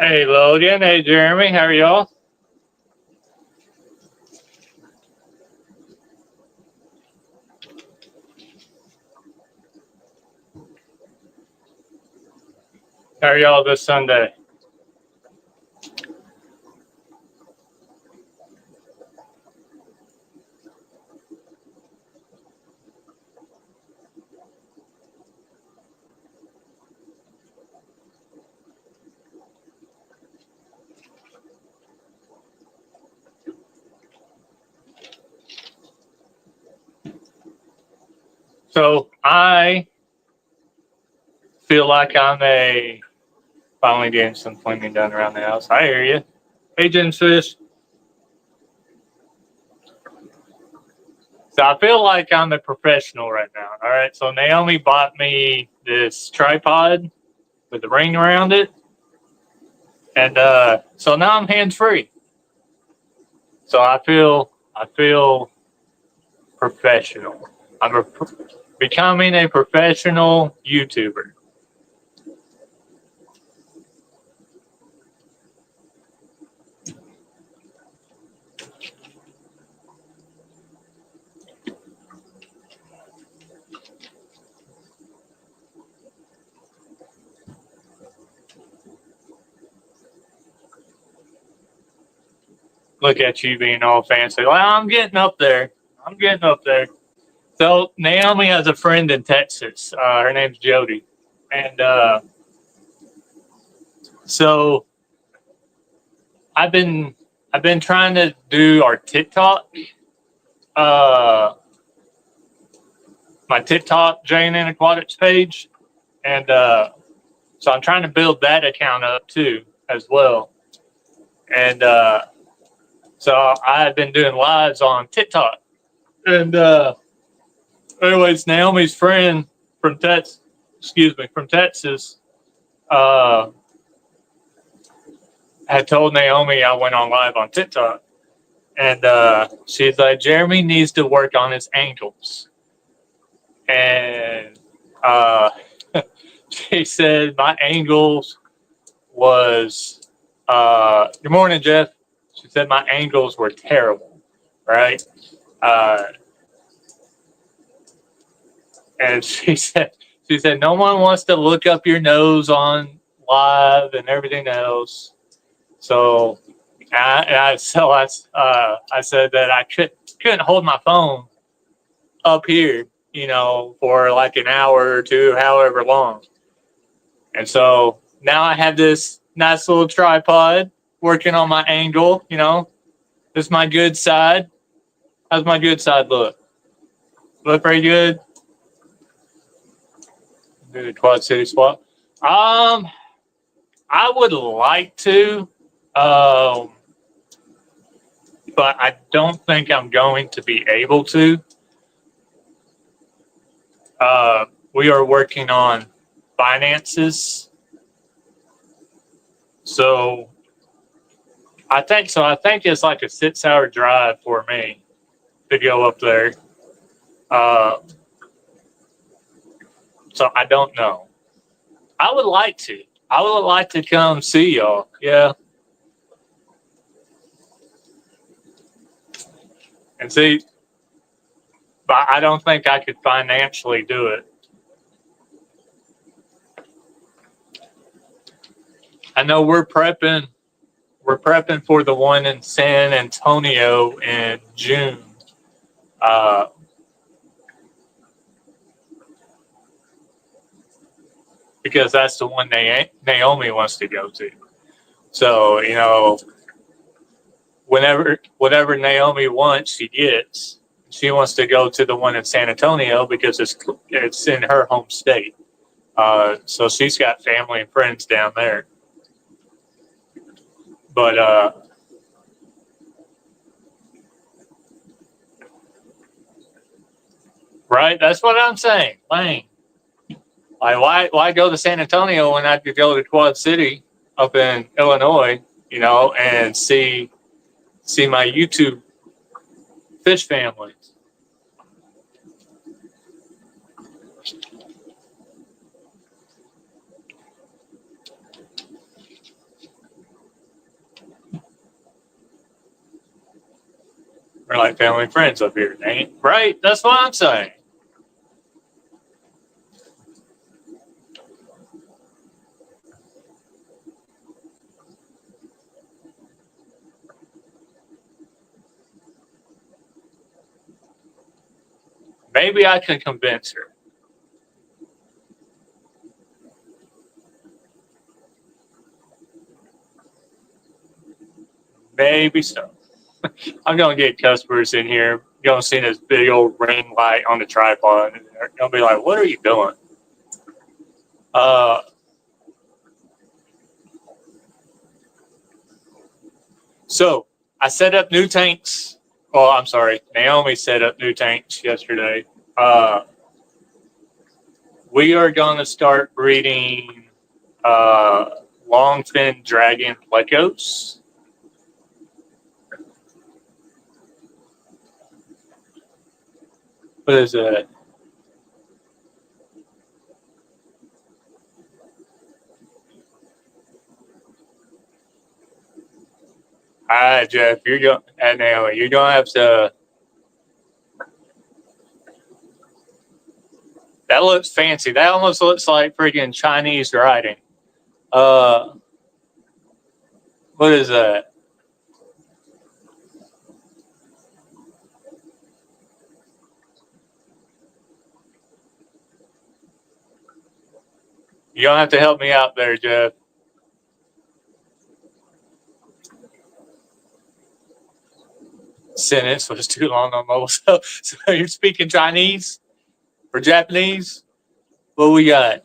Hey Logan, hey Jeremy, how are y'all? How are y'all this Sunday? So I feel like I'm a finally getting some cleaning done around the house. I hear you. Hey James Fish. So I feel like I'm a professional right now. All right. So Naomi bought me this tripod with the ring around it, and so now I'm hands free. So I feel professional. Becoming a professional YouTuber. Look at you being all fancy. Well, I'm getting up there. I'm getting up there. So Naomi has a friend in Texas. Her name's Jody, and so I've been I've been trying to do our TikTok, uh, my TikTok Jane and Aquatics page, and so I'm trying to build that account up too as well. And so I had been doing lives on TikTok, and anyways, Naomi's friend from Texas, from Texas, uh, had told Naomi I went on live on TikTok, and she's like, Jeremy needs to work on his ankles, and uh, she said my angles was good morning, Jeff. She said my angles were terrible, right? Uh, and she said no one wants to look up your nose on live and everything else. So I said that I couldn't hold my phone up here, for like an hour or two, however long. And so now I have this nice little tripod working on my angle. This is my good side. How's my good side look? Look pretty good. Do the Quad City swap. I would like to, um, but I don't think I'm going to be able to. We are working on finances, so I think it's like a 6 hour drive for me to go up there. Uh, so I don't know. I would like to. I would like to come see y'all. Yeah, and see, but I don't think I could financially do it. I know we're prepping. We're prepping for the one in San Antonio in June. Uh, because that's the one Naomi wants to go to. So whatever Naomi wants, she gets. She wants to go to the one in San Antonio because it's in her home state. So she's got family and friends down there. But right, that's what I'm saying, Lane. Like, why go to San Antonio when I could go to Quad City up in Illinois, and see my YouTube fish family. like family and friends up here, ain't right? That's what I'm saying. Maybe I can convince her. Maybe so. I'm gonna get customers in here. You're gonna see this big old ring light on the tripod, and they're gonna be like, "What are you doing?" Uh, so I set up new tanks. Oh, I'm sorry. Naomi set up new tanks yesterday. Uh, we are gonna start breeding long fin dragon plecos. What is it? All right, Jeff, you're going. And Naomi, you're gonna have to. That looks fancy. That almost looks like freaking Chinese writing. Uh, what is that? You're gonna have to help me out there, Jeff. Sentence was too long on mobile. So you're speaking Chinese or Japanese? What we got?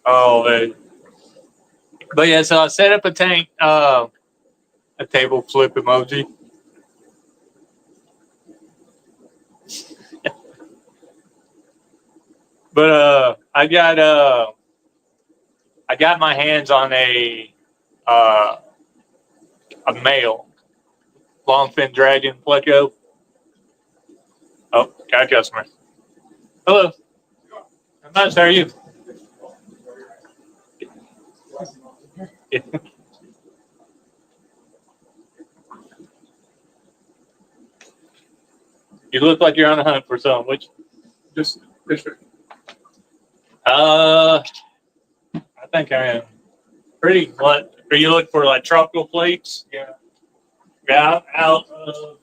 Oh, man. But yeah, so I set up a tank, a table flip emoji. But I got my hands on uh, a male longfin dragon pleco. Oh, got a customer. Hello. How much are you? You look like you're on a hunt for some. Which? Just district. I think I am. Pretty. What? Are you looking for like tropical plates? Yeah. Yeah. Out of.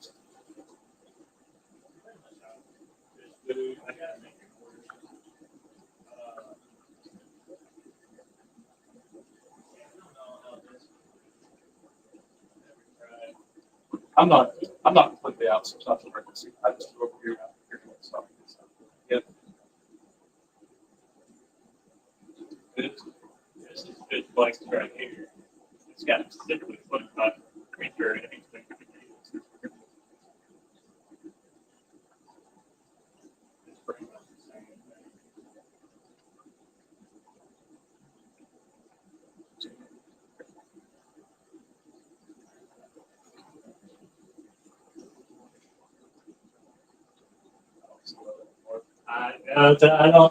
I'm not. I'm not completely out. So it's not an emergency. I just go over here. Stuff. Yep. This is good place right here. It's got specifically put on creature and anything.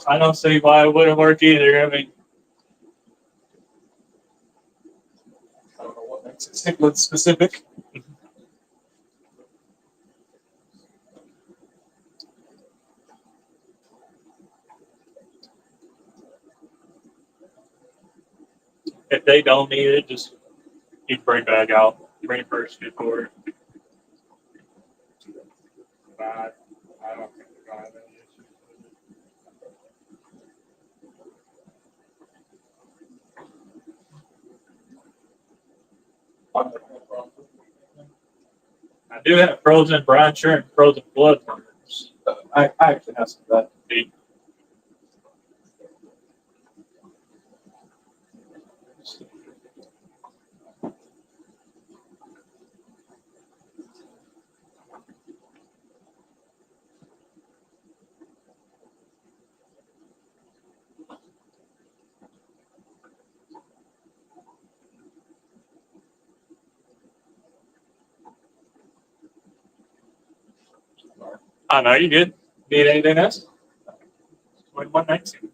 I don't see why it wouldn't work either. I mean, I don't know what makes it cichlid specific. If they don't need it, just you bring back out. Bring it first before. I don't think they're gonna have any issues with it. I do have frozen brine shrimp, frozen blood burgers. I actually have some of that. I know you good. Need anything else? 119.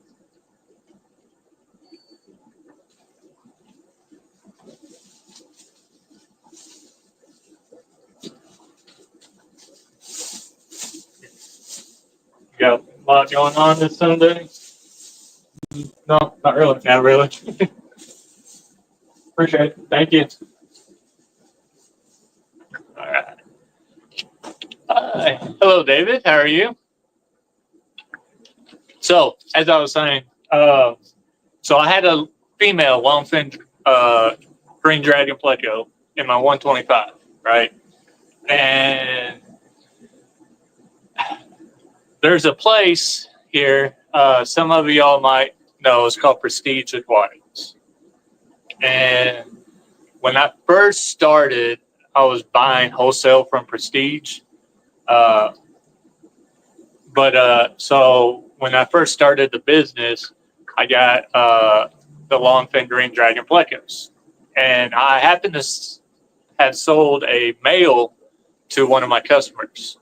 You got a lot going on this Sunday? No, not really. Not really. Appreciate it. Thank you. All right. Hi. Hello, David. How are you? So, as I was saying, so I had a female longfin green dragon pleco in my 125, right? And there's a place here. Some of y'all might know. It's called Prestige Aquatics. And when I first started, I was buying wholesale from Prestige. So when I first started the business, I got the longfin green dragon plecos, and I happened to have sold a male to one of my customers,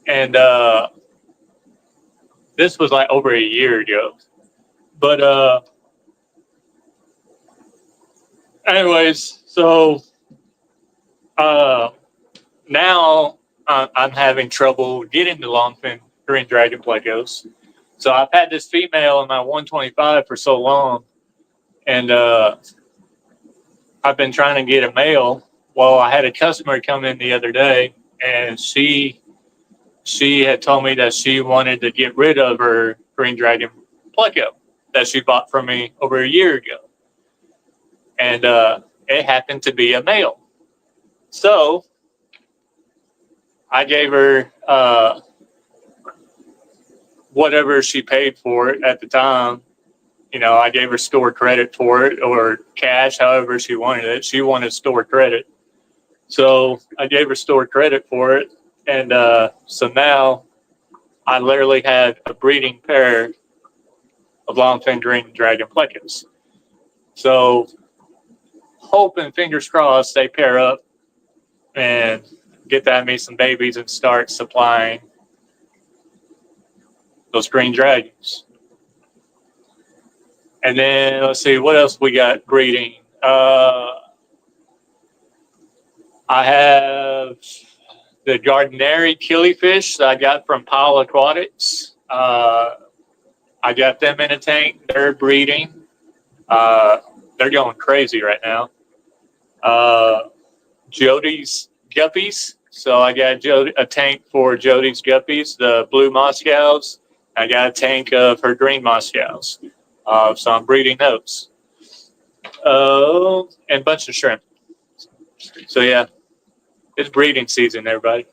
and this was like over a year ago. But anyways, so now I'm having trouble getting the longfin green dragon plecos. So I've had this female in my 125 for so long, and I've been trying to get a male. Well, I had a customer come in the other day, and she had told me that she wanted to get rid of her green dragon pleco that she bought from me over a year ago, and it happened to be a male. So I gave her whatever she paid for it at the time. You know, I gave her store credit for it or cash, however she wanted it. She wanted store credit. So I gave her store credit for it. And so now I literally had a breeding pair of longfin green dragon plecos. So hoping, fingers crossed, they pair up and get that me some babies and start supplying those green dragons. And then let's see what else we got breeding. I have the Gardneri killifish that I got from Pile Aquatics. I got them in a tank. They're breeding. They're going crazy right now. Jody's guppies. So I got a tank for Jody's guppies, the blue Moscows. I got a tank of her green Moscows. So I'm breeding those. And a bunch of shrimp. So yeah, it's breeding season, everybody.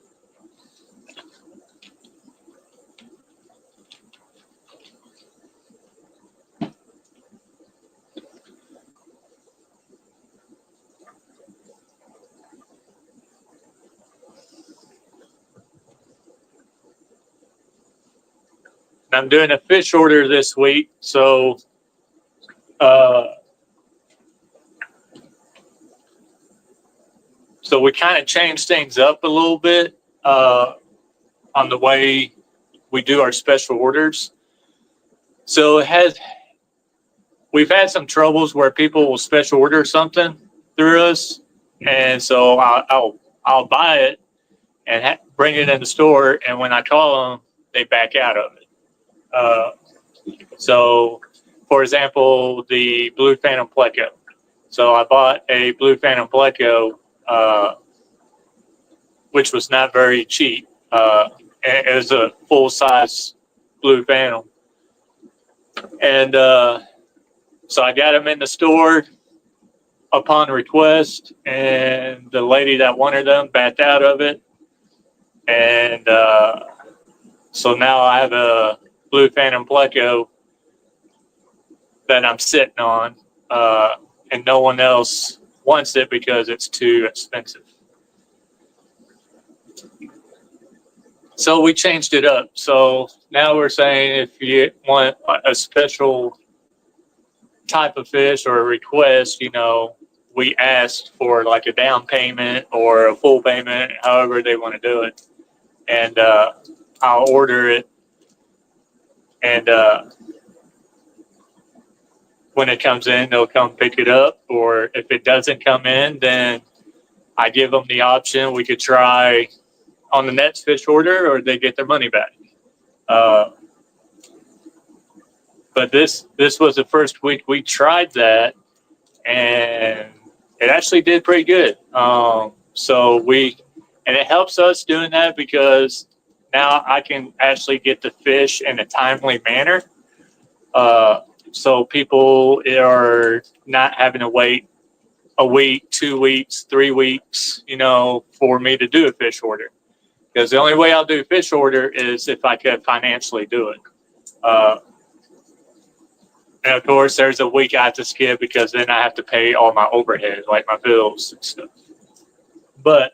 I'm doing a fish order this week, so so we kind of changed things up a little bit on the way we do our special orders. So we've had some troubles where people will special order something through us, and so I'll buy it and bring it in the store, and when I call them, they back out of it. So, for example, the Blue Phantom Pleco. So I bought a Blue Phantom Pleco, which was not very cheap. It was a full-size Blue Phantom. And so I got them in the store upon request, and the lady that wanted them backed out of it. And so now I have a Blue Phantom Pleco that I'm sitting on, and no one else wants it because it's too expensive. So we changed it up. So now we're saying if you want a special type of fish or a request, you know, we ask for like a down payment or a full payment, however they want to do it. And I'll order it, and when it comes in, they'll come pick it up. Or if it doesn't come in, then I give them the option. We could try on the next fish order, or they get their money back. But this was the first week we tried that, and it actually did pretty good. And it helps us doing that because now I can actually get the fish in a timely manner. So people are not having to wait a week, 2 weeks, 3 weeks, for me to do a fish order. Because the only way I'll do a fish order is if I could financially do it. And of course, there's a week I have to skip because then I have to pay all my overhead, like my bills and stuff. But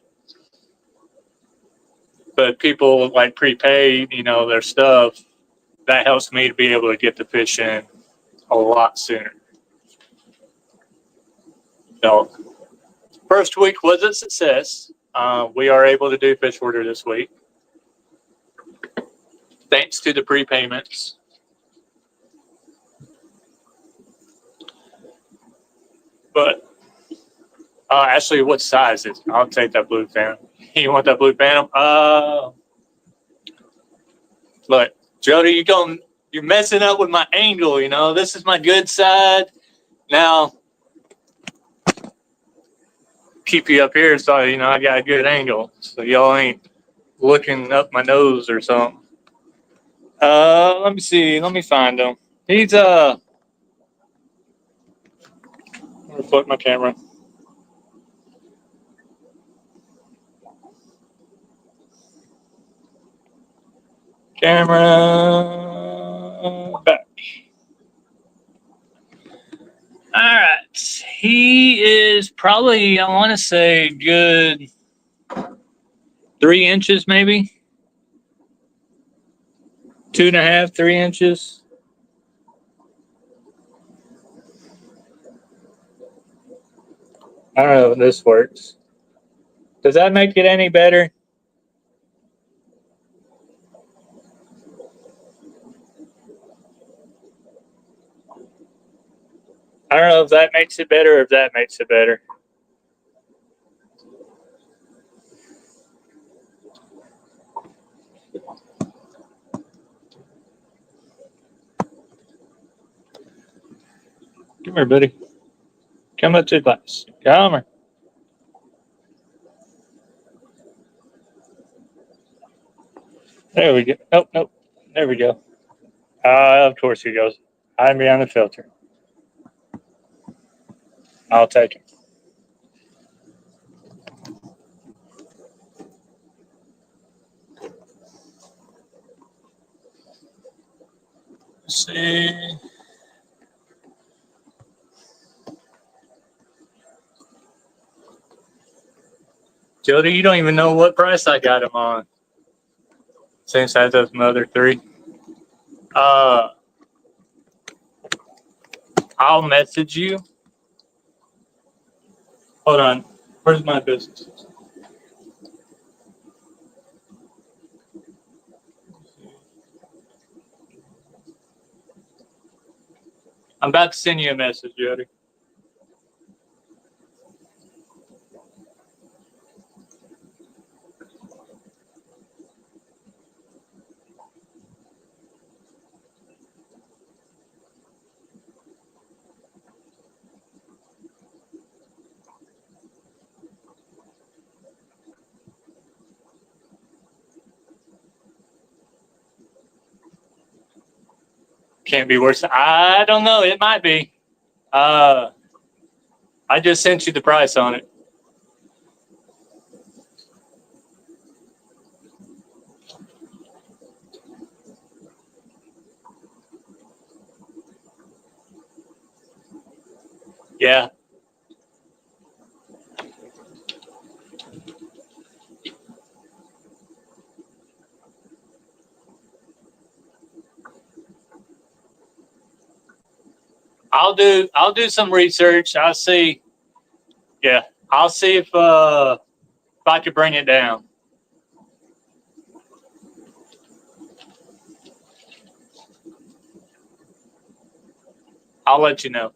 people like prepaid, their stuff. That helps me to be able to get the fish in a lot sooner. So, first week was a success. We are able to do fish order this week, thanks to the prepayments. But actually, what size is it? I'll take that blue phantom. You want that blue phantom? Look, Jody, you're messing up with my angle. This is my good side. Now, keep you up here so I got a good angle, so y'all ain't looking up my nose or something. Let me see. Let me find him. He's I'm gonna flip my camera. Camera back. All right. He is probably, I want to say, good 3 inches, maybe 2.5, 3 inches. I don't know if this works. Does that make it any better? I don't know if that makes it better or if that makes it better. Come here, buddy. Come up to the glass. Come here. There we go. Nope, nope. There we go. Of course he goes. Hide behind the filter. I'll take him. Let's see. Jody, you don't even know what price I got him on. Same size as my other 3. I'll message you. Hold on. Where's my business? I'm about to send you a message, Jody. Can't be worse. I don't know. It might be. I just sent you the price on it. Yeah. I'll do some research. I'll see. Yeah. I'll see if I could bring it down. I'll let you know.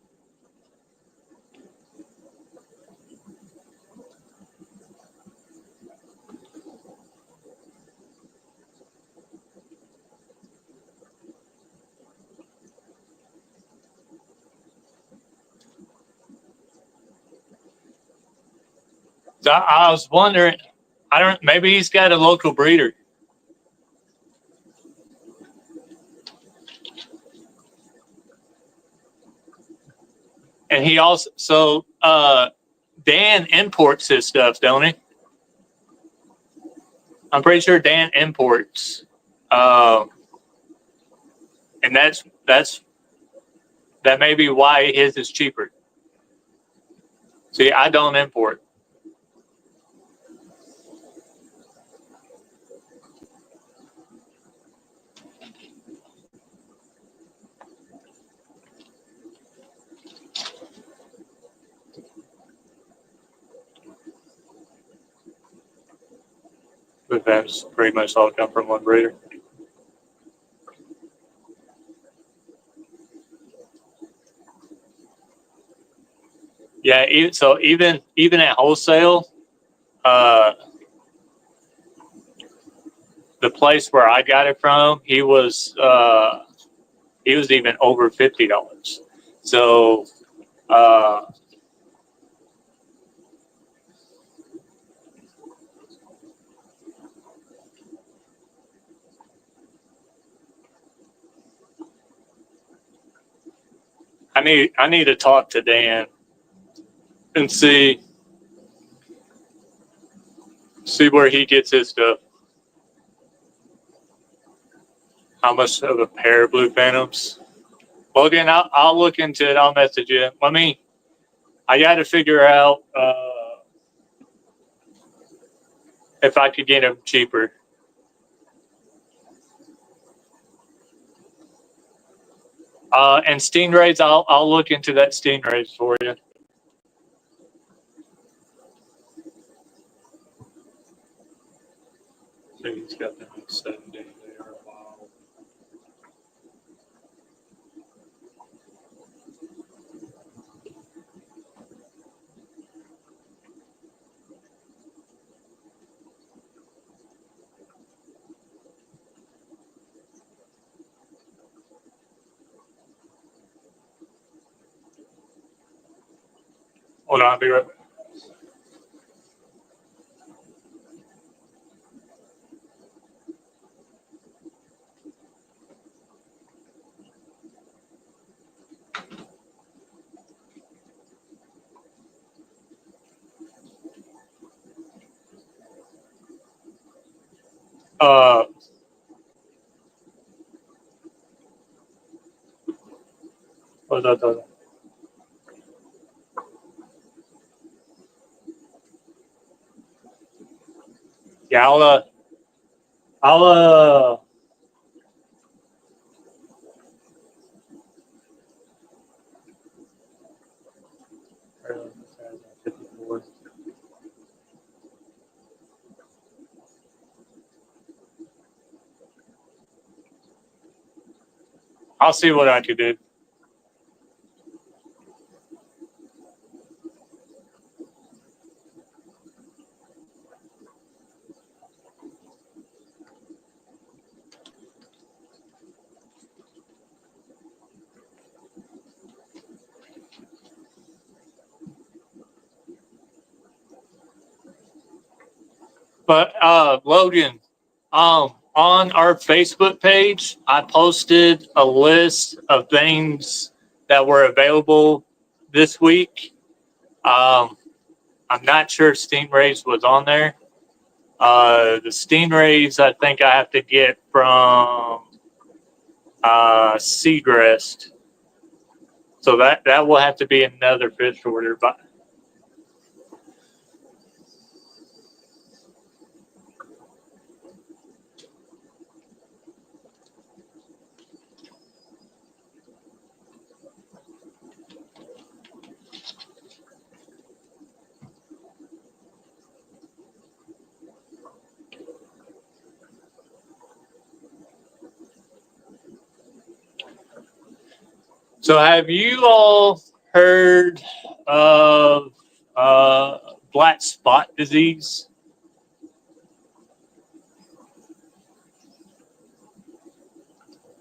So I was wondering, maybe he's got a local breeder. And he also, Dan imports his stuff, don't he? I'm pretty sure Dan imports. And that may be why his is cheaper. See, I don't import. But that's pretty much all come from one breeder. Yeah, even at wholesale, the place where I got it from, he was even over $50. So I need to talk to Dan and see where he gets his stuff. How much of a pair of Blue Phantoms? Well, again, I'll look into it. I'll message you. I got to figure out if I could get them cheaper. And stingrays, I'll look into that stingrays for you. So he's got them in 7 days. They are wild. Hold on, I'll be right back. What's that? Yeah, I'll I'll see what I could do. But Logan, on our Facebook page, I posted a list of things that were available this week. I'm not sure Stingrays was on there. The Stingrays, I think I have to get from Seagrest. So that will have to be another fish order. But So, have you all heard of black spot disease?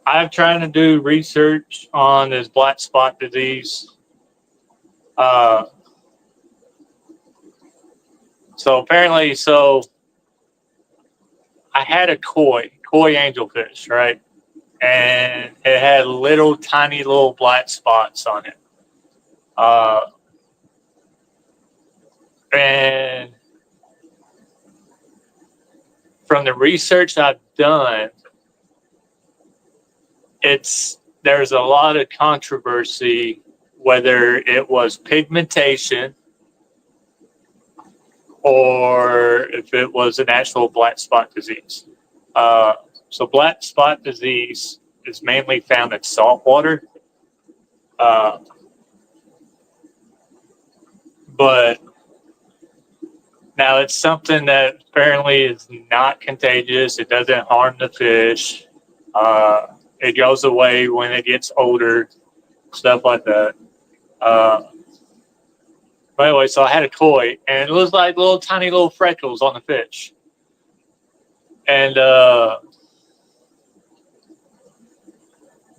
I'm trying to do research on this black spot disease. Uh, so apparently, I had a koi angelfish, right? And it had little tiny little black spots on it. Uh, and from the research I've done, there's a lot of controversy whether it was pigmentation or if it was an actual black spot disease. Uh, so black spot disease is mainly found in salt water, uh, but now it's something that apparently is not contagious. It doesn't harm the fish. It goes away when it gets older, stuff like that. Uh, but anyway, so I had a koi, and it was like little tiny little freckles on the fish. And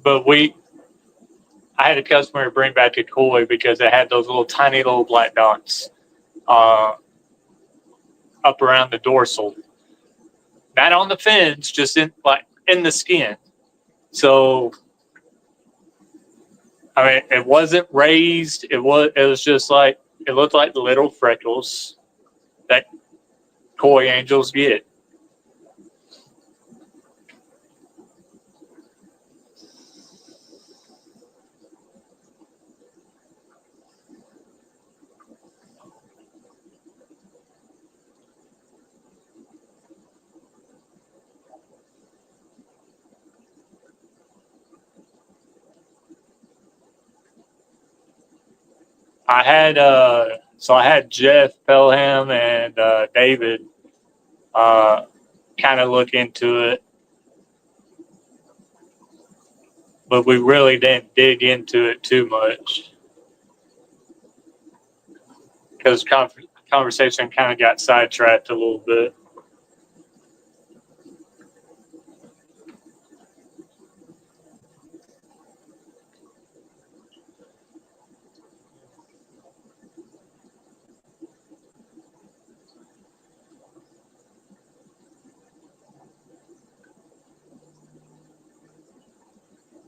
but I had a customer bring back a koi because it had those little tiny little black dots uh, up around the dorsal, not on the fins, just in the skin. So I mean, it wasn't raised. It was just like it looked like little freckles that koi angels get. I had Jeff Pelham and David kind of look into it, but we really didn't dig into it too much because conversation kind of got sidetracked a little bit.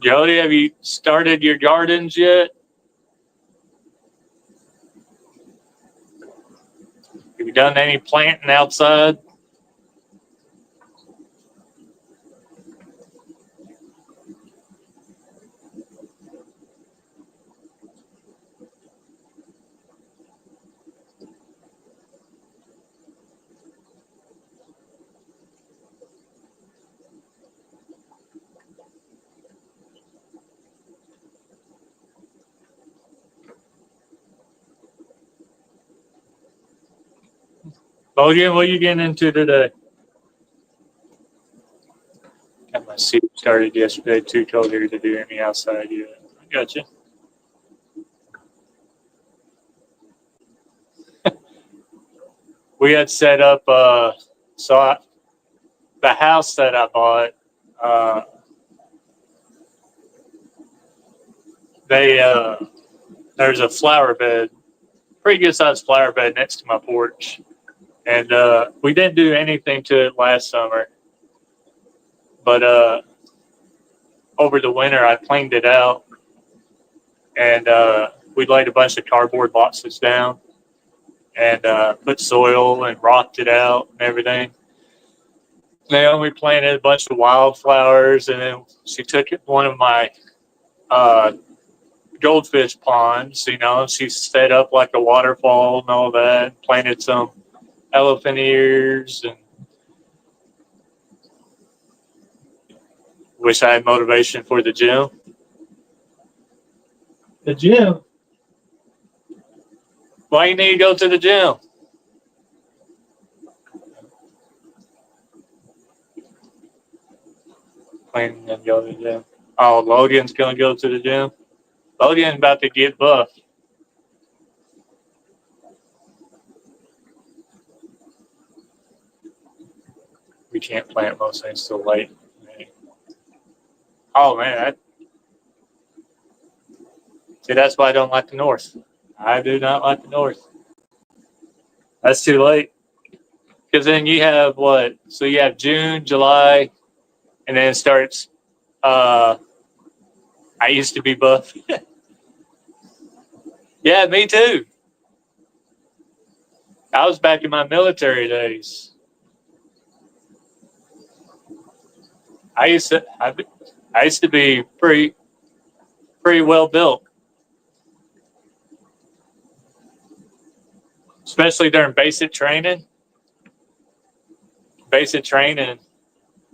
Jody, have you started your gardens yet? Have you done any planting outside? Logan, what are you getting into today? Got my seat started yesterday. Too cold here to do any outside yet. I got you. We had set up. The house that I bought. Uh, they there's a flower bed, pretty good sized flower bed next to my porch, and we didn't do anything to it last summer, but over the winter I cleaned it out, and we laid a bunch of cardboard boxes down and put soil and rocked it out and everything. Naomi planted a bunch of wildflowers, and then she took one of my uh, goldfish ponds. She set up like a waterfall and all that. Planted some elephant ears, and wish I had motivation for the gym. The gym. Why you need to go to the gym? Planning to go to the gym. Oh, Logan's gonna go to the gym. Lodian's about to get buff. We can't plant most things till late. Oh man, see that's why I don't like the north. I do not like the north. That's too late. Because then you have what? So you have June, July, and then it starts. I used to be buff. Yeah, me too. I was back in my military days. I used to be pretty well built, especially during basic training. Basic training.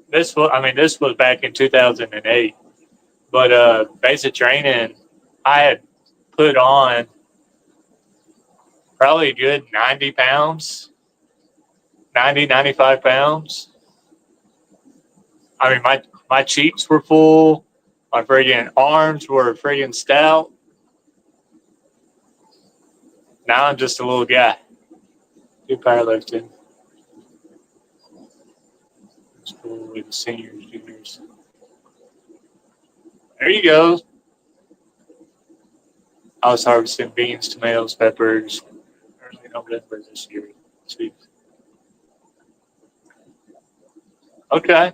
This was back in 2008. But basic training, I had put on probably a good 90 pounds, 95 pounds. I mean, my cheeks were full. My friggin' arms were friggin' stout. Now I'm just a little guy. Do powerlifting. School with the seniors, juniors. There you go. I was harvesting beans, tomatoes, peppers early November this year. Sweet. Okay.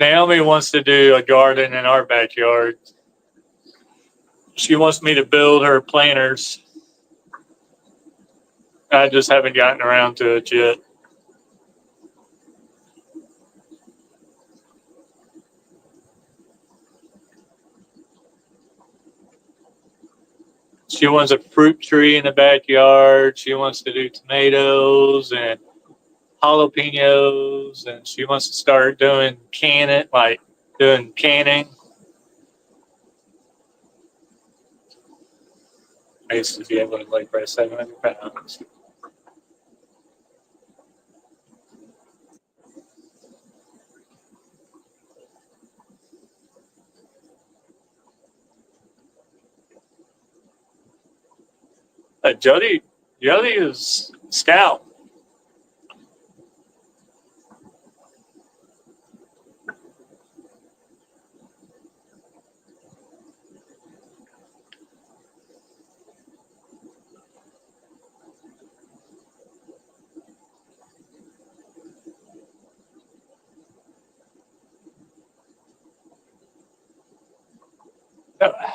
Naomi wants to do a garden in our backyard. She wants me to build her planters. I just haven't gotten around to it yet. She wants a fruit tree in the backyard. She wants to do tomatoes and jalapenos, and she wants to start doing canning. I used to be able to press 700 pounds. Jody is stout.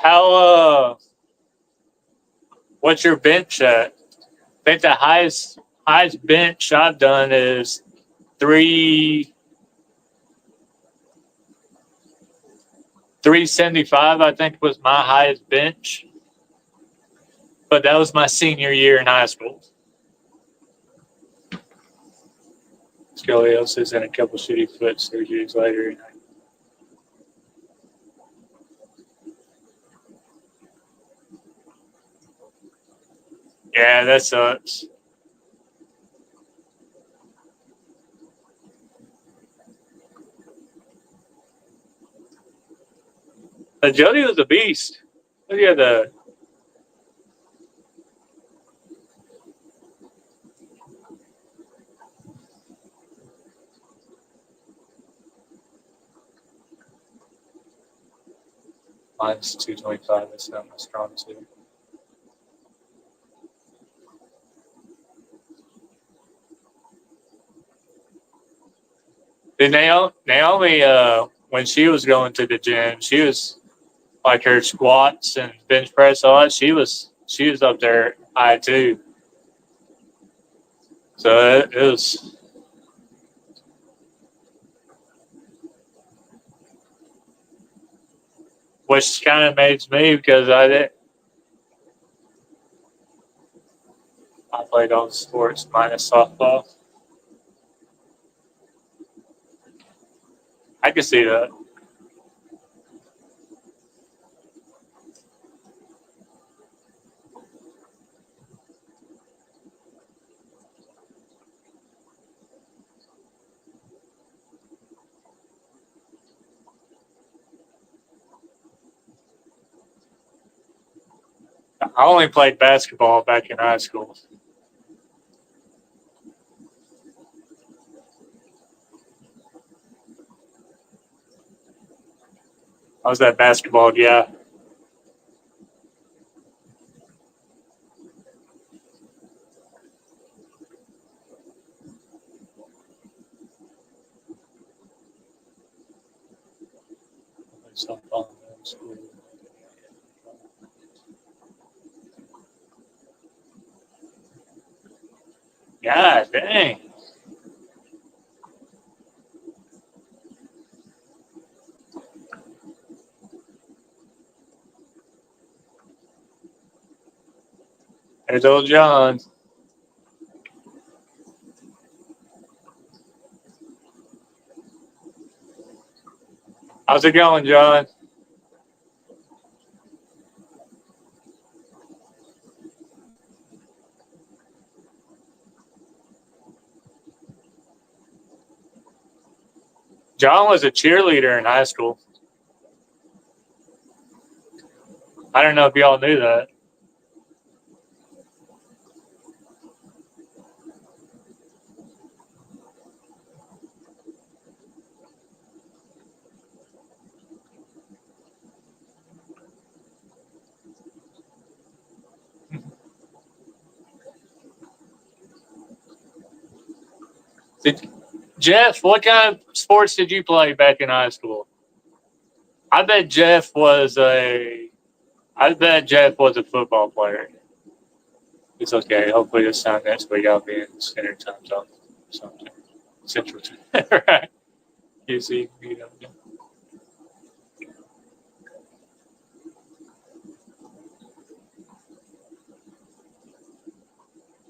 How what's your bench at? I think the highest bench I've done is 375. I think was my highest bench, but that was my senior year in high school. Scoliosis and a couple shitty foot surgeries later. Yeah, that sucks. Jody was a beast. Look at the mine's 225. That's not my strong suit. Did Naomi, when she was going to the gym, she was like her squats and bench press, all that. She was up there high too. So it was, which kind of amazed me because I played all the sports minus softball. I could see that. I only played basketball back in high school. I was that basketball guy. God dang. There's old John. How's it going, John? John was a cheerleader in high school. I don't know if y'all knew that. Jeff, what kind of sports did you play back in high school? I bet Jeff was a football player. It's okay. Hopefully this time next week I'll be in center time zone. Something. Central time. Right. You see, you know.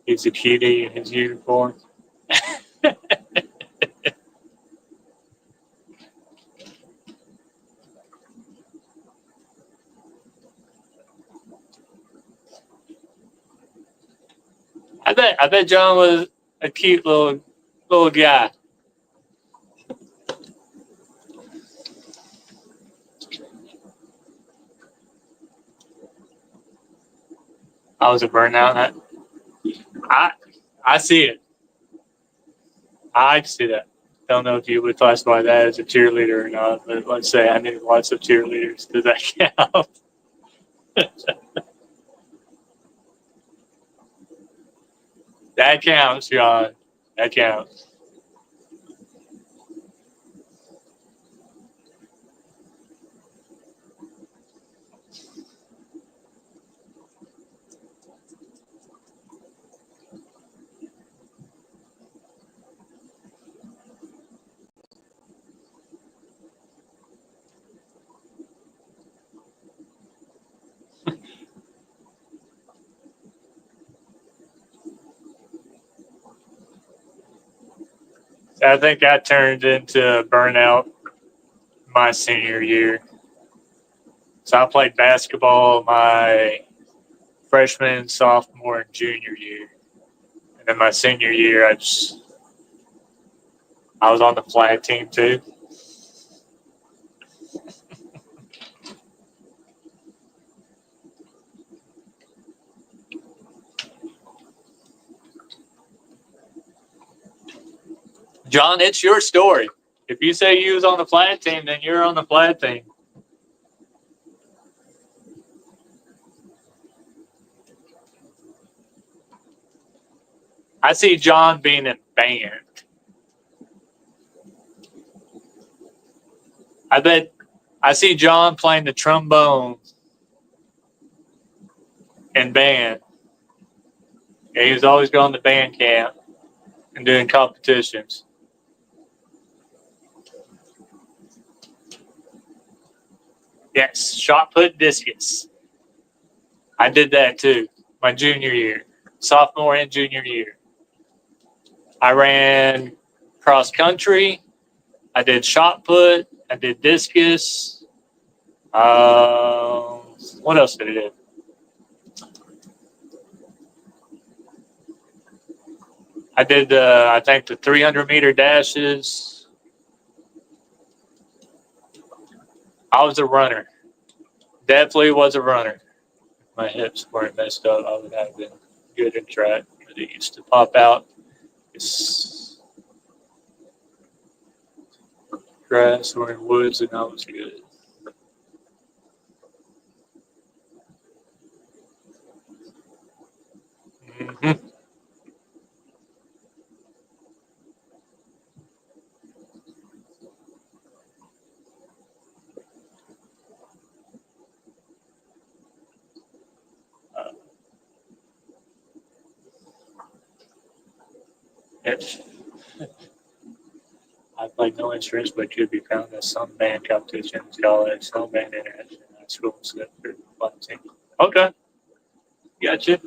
He's a cutie in his uniform. I bet John was a cute little guy. I was a burnout. I see it. I see that. Don't know if you would classify that as a cheerleader or not, but let's say I knew lots of cheerleaders. Does that count? That counts, John. That counts. I think I turned into burnout my senior year. So I played basketball my freshman, sophomore, and junior year. And then my senior year, I was on the flag team too. John, it's your story. If you say you was on the flag team, then you're on the flag team. I see John being in band. I bet I see John playing the trombone in band. Yeah, he was always going to band camp and doing competitions. Yes, shot put discus. I did that too, my junior year, sophomore and junior year. I ran cross country. I did shot put. I did discus. What else did I do? I did, I think, the 300-meter dashes. I was a runner. Definitely was a runner. my hips weren't messed up, I would have been good in track. But it used to pop out. It's grass or in woods, and I was good. Mm-hmm. Uh, it's, I played no instruments, but could be found at some band competitions, college, some band international high school, stuff for fun team. Okay, gotcha.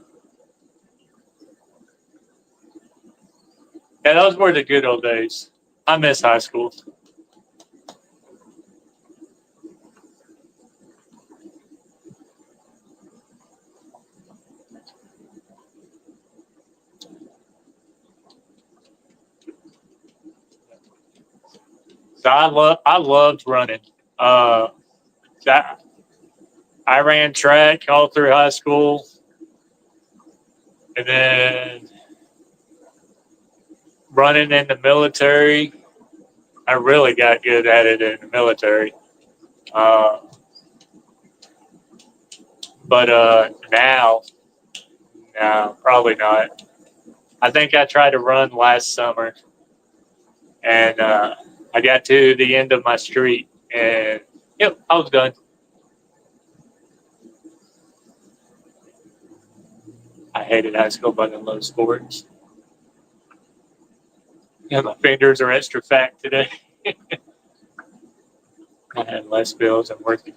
Yeah, those were the good old days. I miss high school. So I loved running. Uh, I, I ran track all through high school, and then running in the military. I really got good at it in the military. Uh, but now, no, probably not. I think I tried to run last summer, and I got to the end of my street, and yep, I was done. I hated high school, but I love sports. Yeah, my fingers are extra fat today. I had less bills and working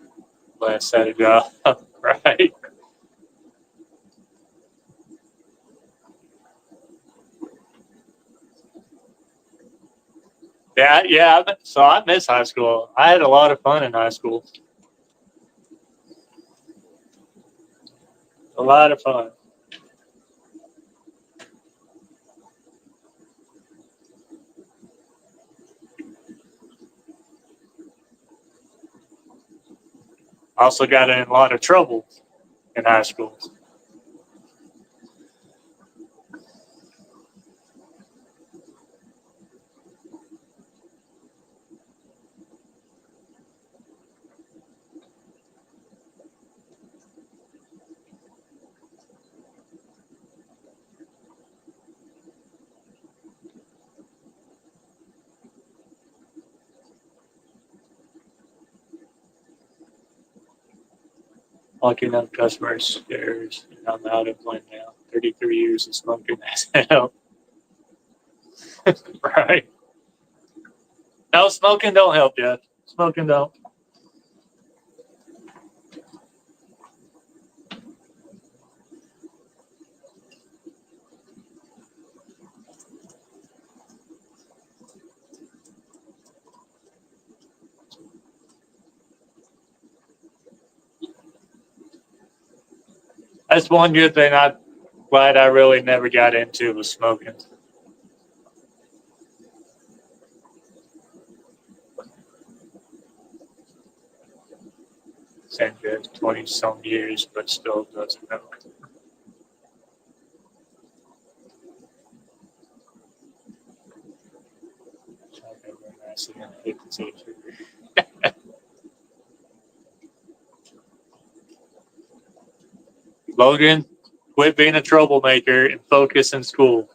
less at a job, right? Yeah, yeah. So I miss high school. I had a lot of fun in high school. A lot of fun. Also got in a lot of trouble in high school. Lucky enough customers stairs. And I'm out of one now. 33 years of smoking has hell. Right. No, smoking don't help you. Smoking don't. That's one good thing I'm glad I really never got into was smoking. Same good, 20 some years, but still doesn't know. Logan, quit being a troublemaker and focus in school.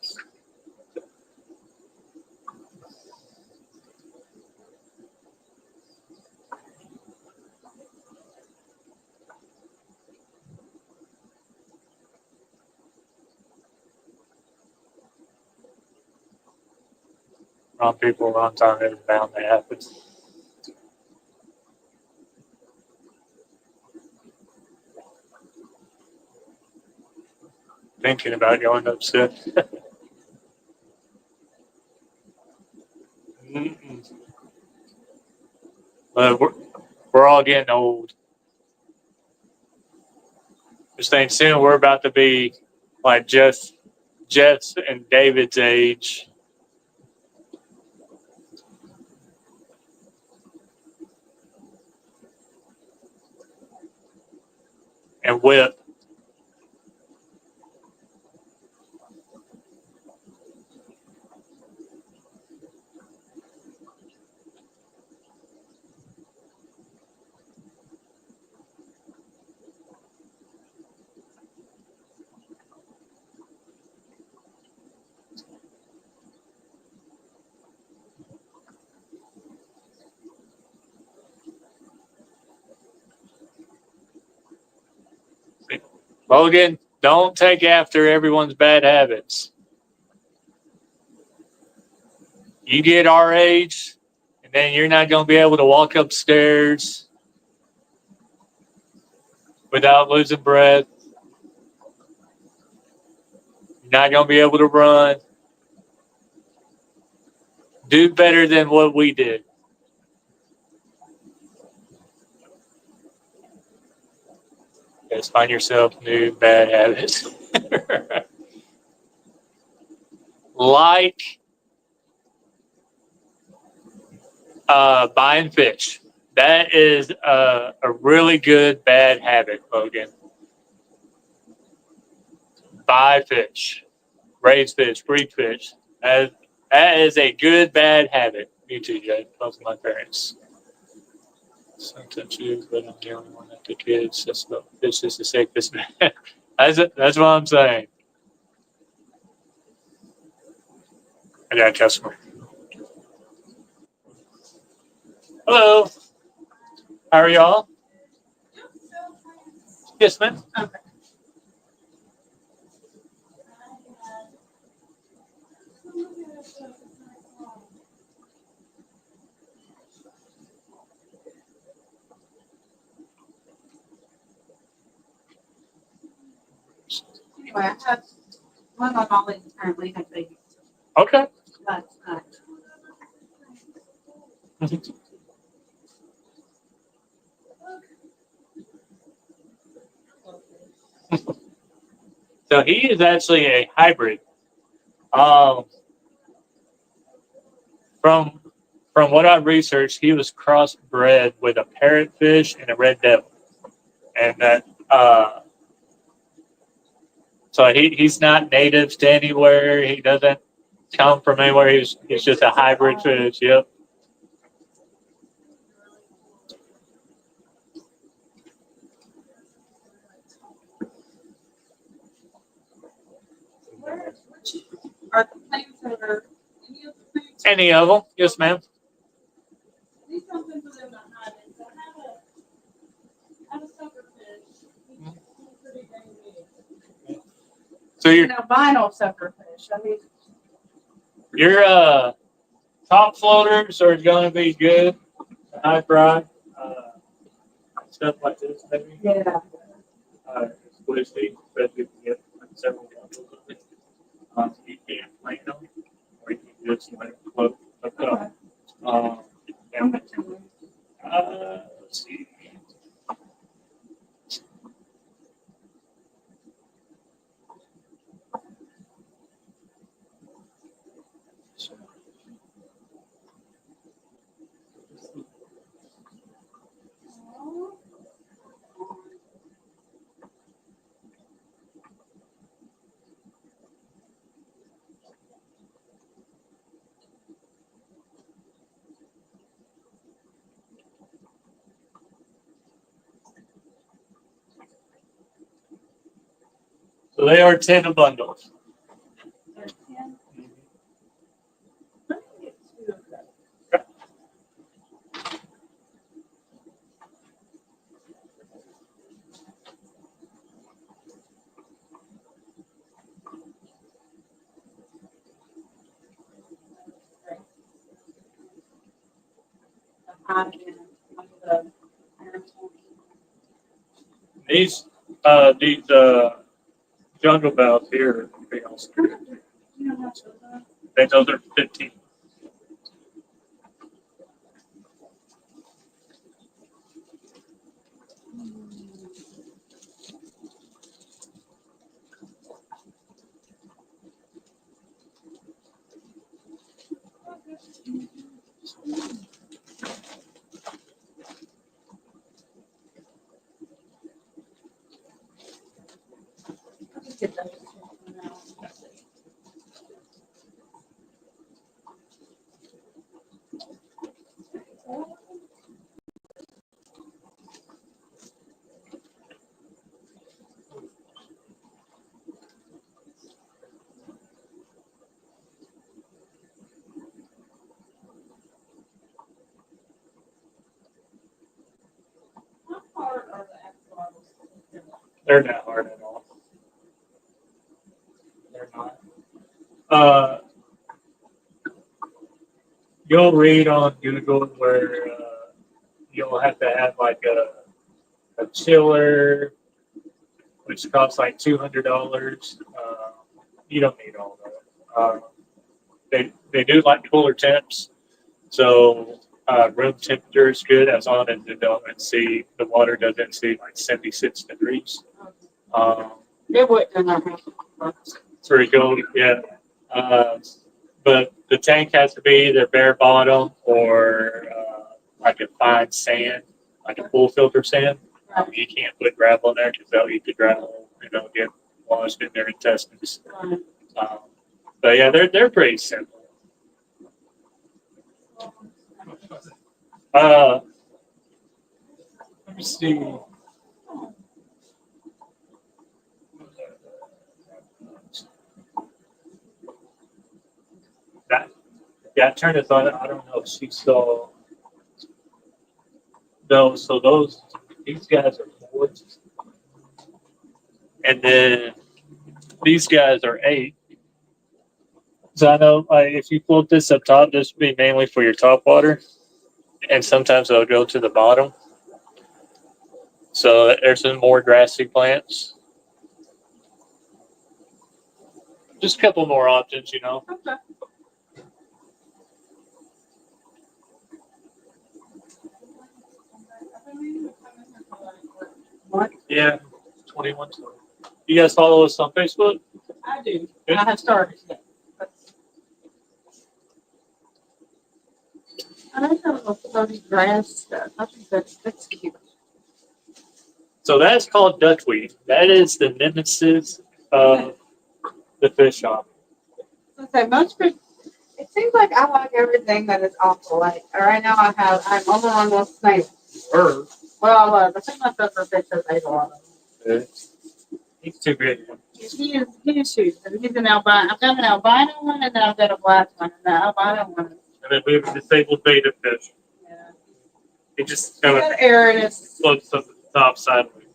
Wrong people, wrong time, it's bound to happen. Thinking about going upset. But we're all getting old. This thing soon, we're about to be like Jeff's and David's age. And Whip. Logan, don't take after everyone's bad habits. You get our age, and then you're not going to be able to walk upstairs without losing breath. You're not going to be able to run. Do better than what we did. Just find yourself new bad habits. Like buying fish. That is a really good bad habit, Logan. Buy fish, raise fish, breed fish. That is a good bad habit. Me too, Jay. Both of my parents. Sometimes you, but I'm the only one that the kids. That's about fish is the safest. That's what I'm saying. I got a customer. Hello. How are y'all? Yes, ma'am. Okay. Anyway, I have one of my Molly currently has babies. Okay. But, So he is actually a hybrid. Um, from what I researched, he was crossbred with a parrotfish and a red devil, and that so he's not native to anywhere. He doesn't come from anywhere. He's just a hybrid fish. Yep. are the plants that are any of the plants? Any of them? Yes, ma'am. Need something for them to hide in. So I have a suckerfish. He's pretty dang big. So You know, vinyl suckerfish. I mean, your top floaters are going to be good. High fry, stuff like this, maybe. yeah. It's squishy, especially if you get like several bottles of it. You can plant them, or you can just let it float up. Okay. How And, much am let's see. So they are 10 a bundle. 10? Let me get two of those. These jungle bells here, those are 15. They're not hard at all. Uh, you'll read on Google where you'll have to have like a chiller, which costs like $200. You don't need all that. They do like cooler temps, so room temperature is good as long as the water doesn't exceed like 76 degrees. Um, It wouldn't in our house. it's pretty cool, yeah. Uh, but the tank has to be either bare bottom or like a fine sand, like a pool filter sand. You can't put gravel in there because they'll eat the gravel and they'll get lodged in their intestines. Right. Um, but yeah, they're pretty simple. Let me see. That yeah, turn this on. I don't know if she saw those. So these guys are 4s, and then these guys are 8. So I know if you float this up top, this would be mainly for your top water, and sometimes it'll go to the bottom. So there's some more grassy plants. Just a couple more options, you know. Okay. What? Yeah, 21. You guys follow us on Facebook? I do. Good. I have started. I like that little floaty grass stuff. I think that's cute. So that's called duckweed. That is the nemesis of the fish shop. Okay, it seems like I like everything that is off the lake. Right now I'm overrun with snails. Bird. Well, I think my sucker fish has ate a lot of them. He's too big. He is huge. And he's an albino. I've got an albino one and then I've got a black one. And the albino one. And then we have a disabled beta fish. Yeah. He just kind of That Aridus. floats up at the top sideways.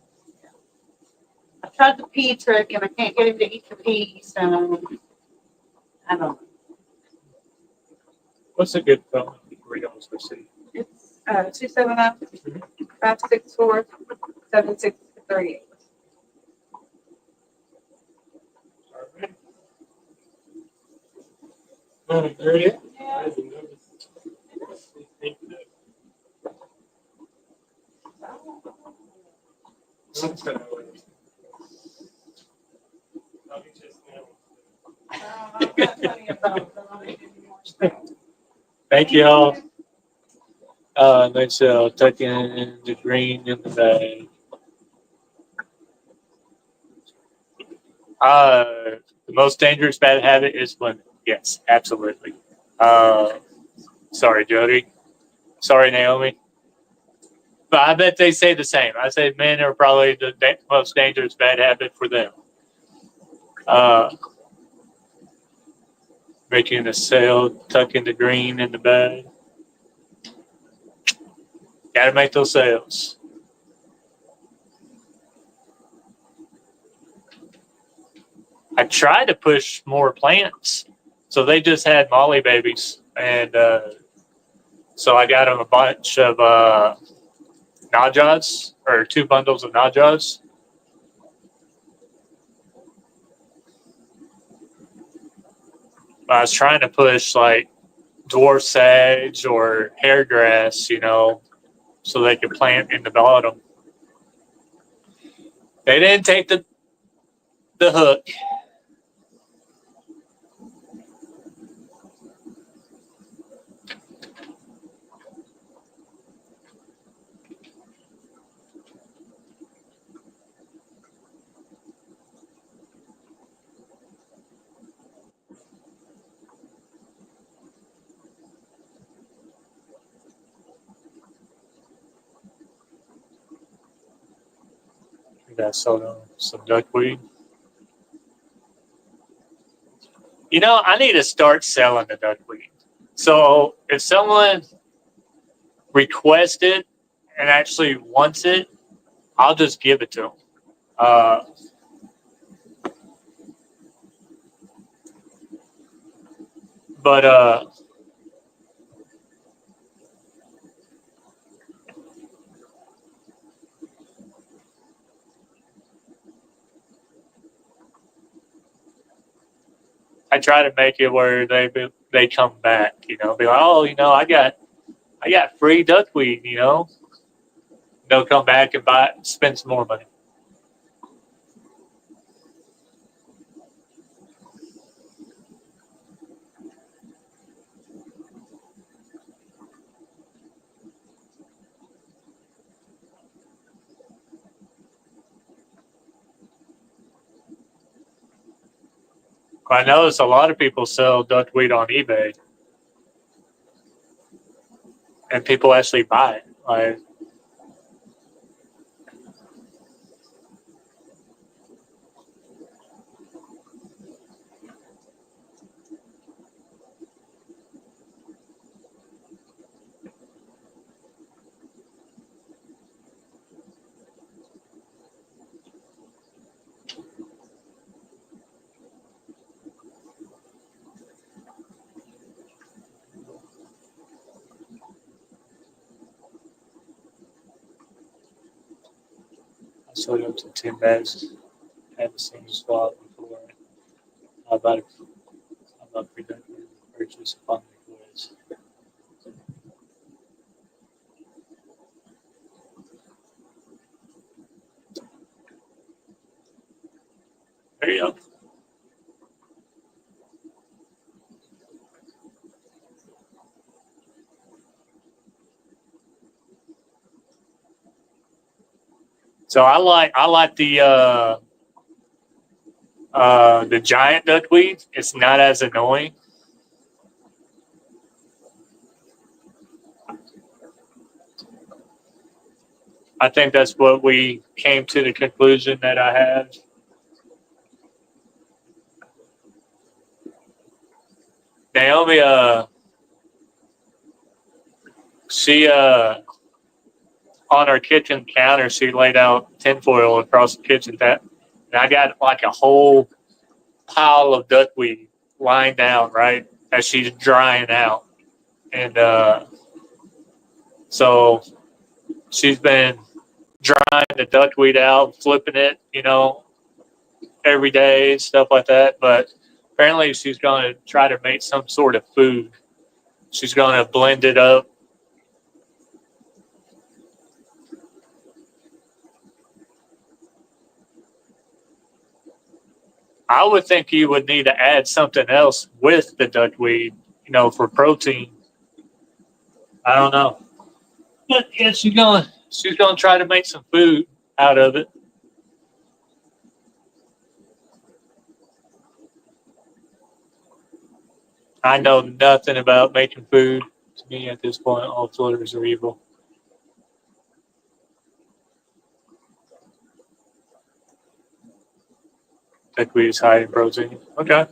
I tried the pea trick and I can't get him to eat the peas. So I don't know. What's a good phone number we don't receive? It's 270-564-7638. There it is. Yeah. Thank you all. Let's tuck in the green in the bag. The most dangerous bad habit is women. Yes, absolutely. Sorry, Jody. Sorry, Naomi. But I bet they say the same. I say men are probably the most dangerous bad habit for them. Making a sale, tucking the green in the bag. Gotta make those sales. I tried to push more plants. So they just had molly babies. And so I got them a bunch of najas, or 2 bundles of najas. I was trying to push like dwarf sage or hair grass, you know, so they could plant in the bottom. They didn't take the hook. We got some duckweed. You know, I need to start selling the duckweed. So if someone requests it and actually wants it, I'll just give it to them. But I try to make it where they come back. You know, be like, oh, you know, I got free duckweed. You know, they'll come back and spend some more money. I notice a lot of people sell duckweed on eBay, and people actually buy it. Like, I sold up to 10 bags. Haven't seen a spot before. How about free duckweed purchase upon request? There you go. So I like the giant duckweed. It's not as annoying. I think that's what we came to the conclusion that I have. Naomi, she on our kitchen counter, she laid out tinfoil across the kitchen and I got like a whole pile of duckweed lying down right as she's drying out, and so she's been drying the duckweed out, flipping it, you know, every day, stuff like that. But apparently, she's going to try to make some sort of food. She's going to blend it up. I would think you would need to add something else with the duckweed, you know, for protein. I don't know, but yeah, she's gonna try to make some food out of it. I know nothing about making food. To me, at this point, all floaters are evil. Duckweed is high in protein. Okay.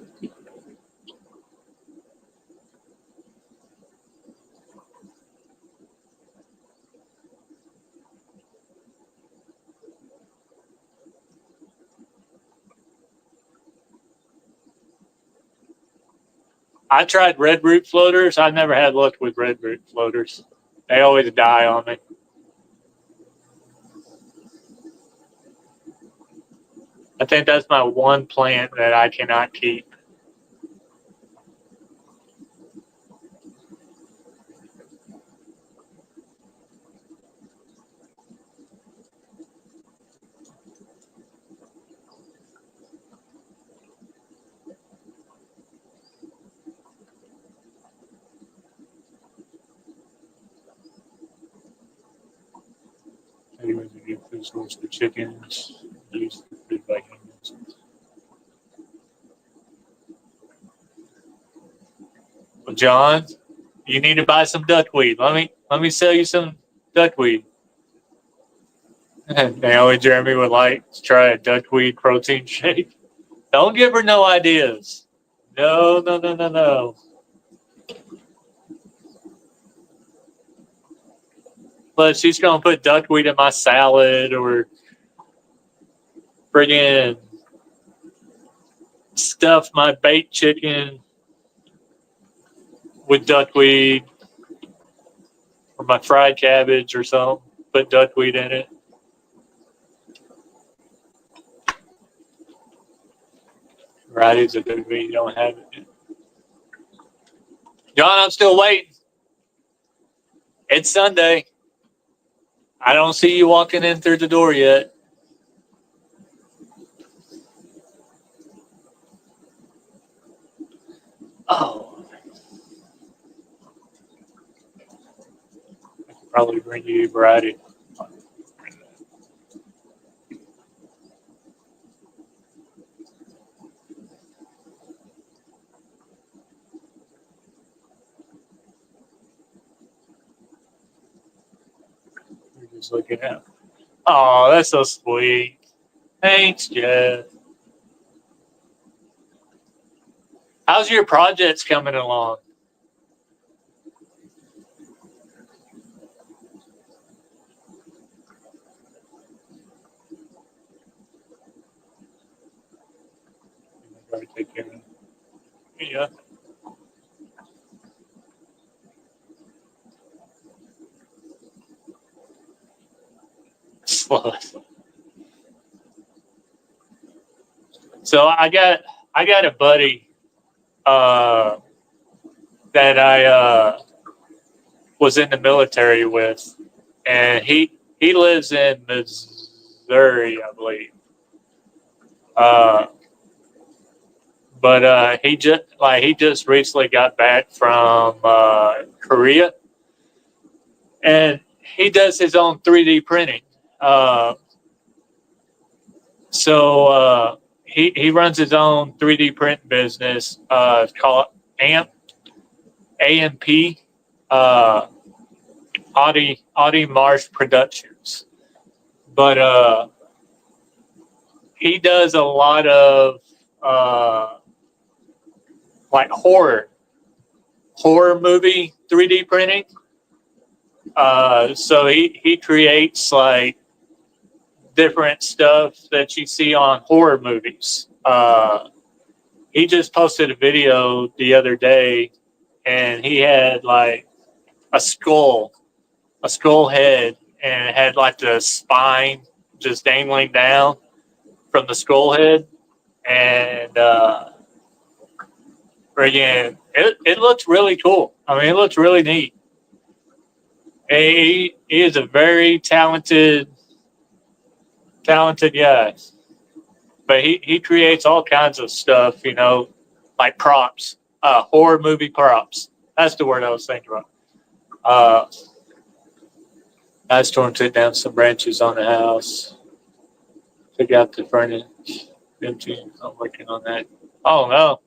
I tried red root floaters. I never had luck with red root floaters. They always die on me. I think that's my one plant that I cannot keep. Anyways, a good food source for chickens. Used for food by humans. Well, John, you need to buy some duckweed. Let me sell you some duckweed. Naomi Jeremy would like to try a duckweed protein shake. Don't give her no ideas. No, no, no, no, no. But she's gonna put duckweed in my salad or friggin' stuff my baked chicken. with duckweed or my fried cabbage or something. Put duckweed in it. Varieties of duckweed, you don't have it. John, I'm still waiting. It's Sunday. I don't see you walking in through the door yet. Oh. I could probably bring you variety. You're just looking at. Oh, that's so sweet. Thanks, Jeff. How's your projects coming along? Gotta take care of it. Yeah. Slow. So I got a buddy that I was in the military with, and he lives in Missouri, I believe. Uh, but he just recently got back from Korea, and he does his own 3D printing. Uh, so he runs his own 3D print business. It's called AMP. Uh, Audi Marsh Productions. But he does a lot of uh, like horror movie 3D printing. So he creates like different stuff that you see on horror movies. He just posted a video the other day, and he had like a skull head, and it had like the spine just dangling down from the skull head, and again, it looks really cool. I mean, it looks really neat. He is a very talented guy, but he creates all kinds of stuff, like props, horror movie props. That's the word I was thinking about. Uh, I stormed took down some branches on the house, took out the furnace. Empty. I'm working on that. Oh no.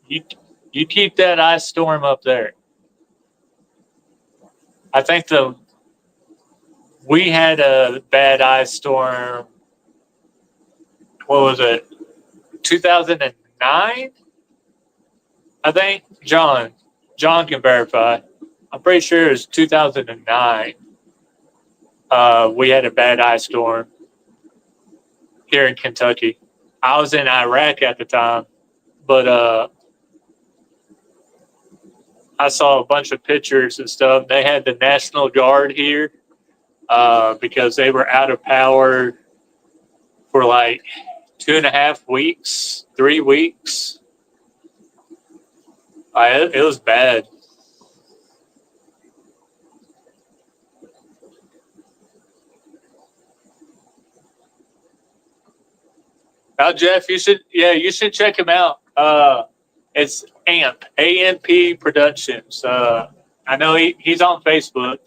You you keep that ice storm up there. I think we had a bad ice storm. What was it? 2009, I think. John can verify. I'm pretty sure it was 2009. We had a bad ice storm here in Kentucky. I was in Iraq at the time, but I saw a bunch of pictures and stuff. They had the National Guard here because they were out of power for like 2.5 weeks, 3 weeks. It was bad. Now, Jeff, you should check him out. It's AMP Productions. I know he's on Facebook.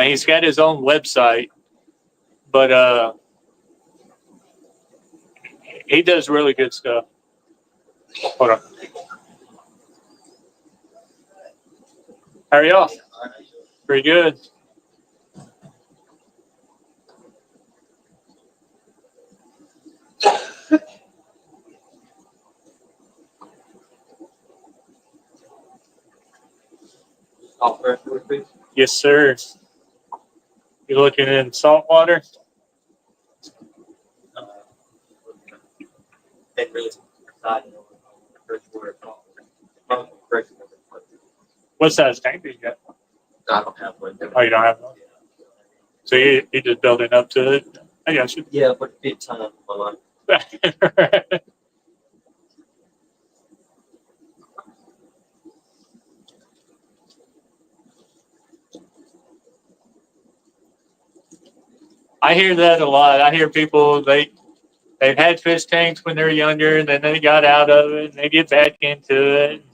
He's got his own website, but he does really good stuff. Hold on. How are y'all? Pretty good. Yes, sir. You looking in salt water? They really decided on freshwater. Freshwater. What size tank do you got? I don't have one. Oh, you don't have one? So you just building up to it? I got you. Yeah, but big time of my life. I hear that a lot. I hear people they've had fish tanks when they're younger, and then they got out of it, and they get back into it.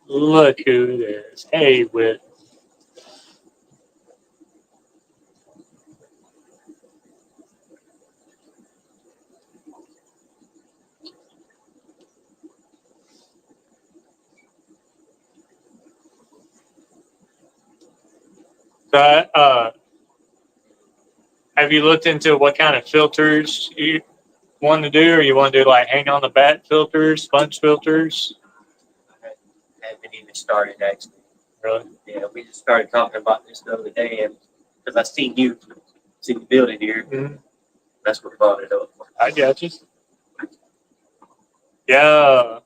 Look who it is. Hey, Whit. So, have you looked into what kind of filters you want to do, or you want to do like hang on the bat filters, sponge filters? I haven't even started actually. Really? Yeah, we just started talking about this the other day, and because I seen you building here, Mm-hmm. that's what brought it up. I got you. Yeah.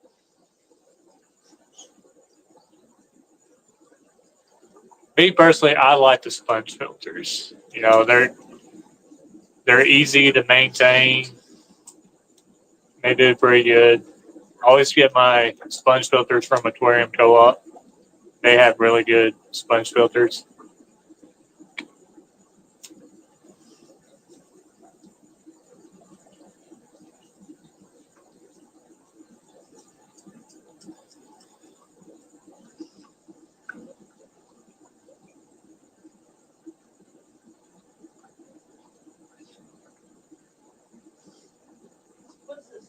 Me personally, I like the sponge filters. You know, they're easy to maintain. They do pretty good. I always get my sponge filters from Aquarium Co-op. They have really good sponge filters. What's this?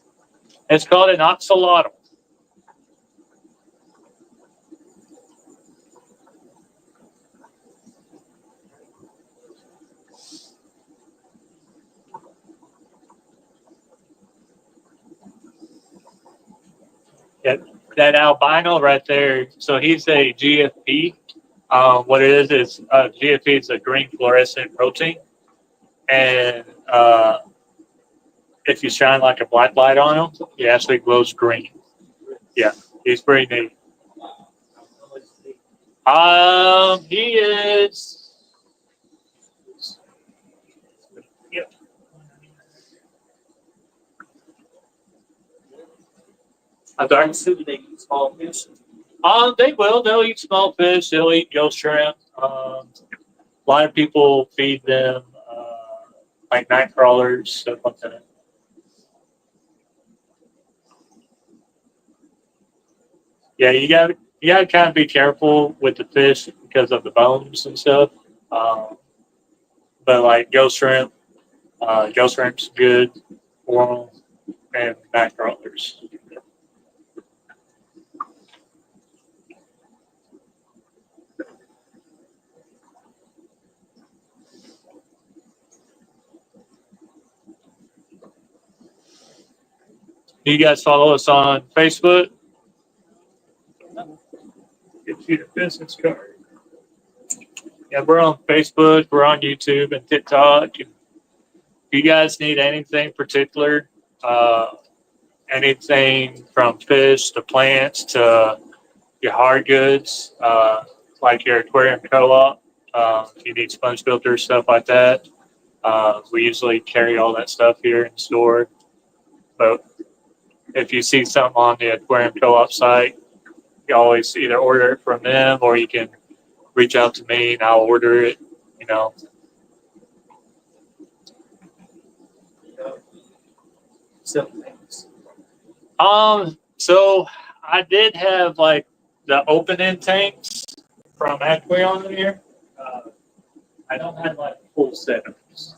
It's called an oxalotl. That albino right there. So he's a GFP. What it is GFP is a green fluorescent protein, and if you shine like a black light on him, he actually glows green. Yeah, he's pretty neat. He is. Yeah. I'm sorry. I'm assuming they eat small fish. They will. They'll eat small fish. They'll eat ghost shrimp. A lot of people feed them like night crawlers, stuff like that. Yeah, you got to kind of be careful with the fish because of the bones and stuff. Um, but like ghost shrimp's good for them, and night crawlers. Do you guys follow us on Facebook? Get you the business card. Yeah, we're on Facebook, we're on YouTube and TikTok. If you guys need anything particular, anything from fish to plants to your hard goods, like your aquarium co-op, if you need sponge filters, stuff like that, we usually carry all that stuff here in store. But if you see something on the aquarium co-op site, you always either order it from them or you can reach out to me and I'll order it, you know. Simple things. So I did have like the open end tanks from Aquarium here. I don't have like full setups.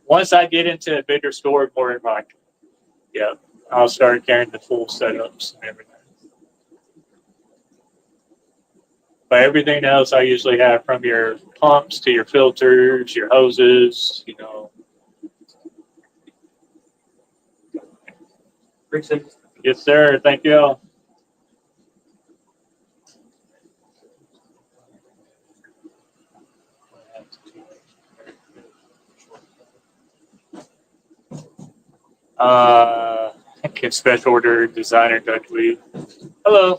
Once I get into a bigger store, more like, yeah, I'll start carrying the full setups and everything. But everything else I usually have, from your pumps to your filters, your hoses, you know. Appreciate it. Yes, sir. Thank you. Can special order designer Dutch weed. Hello.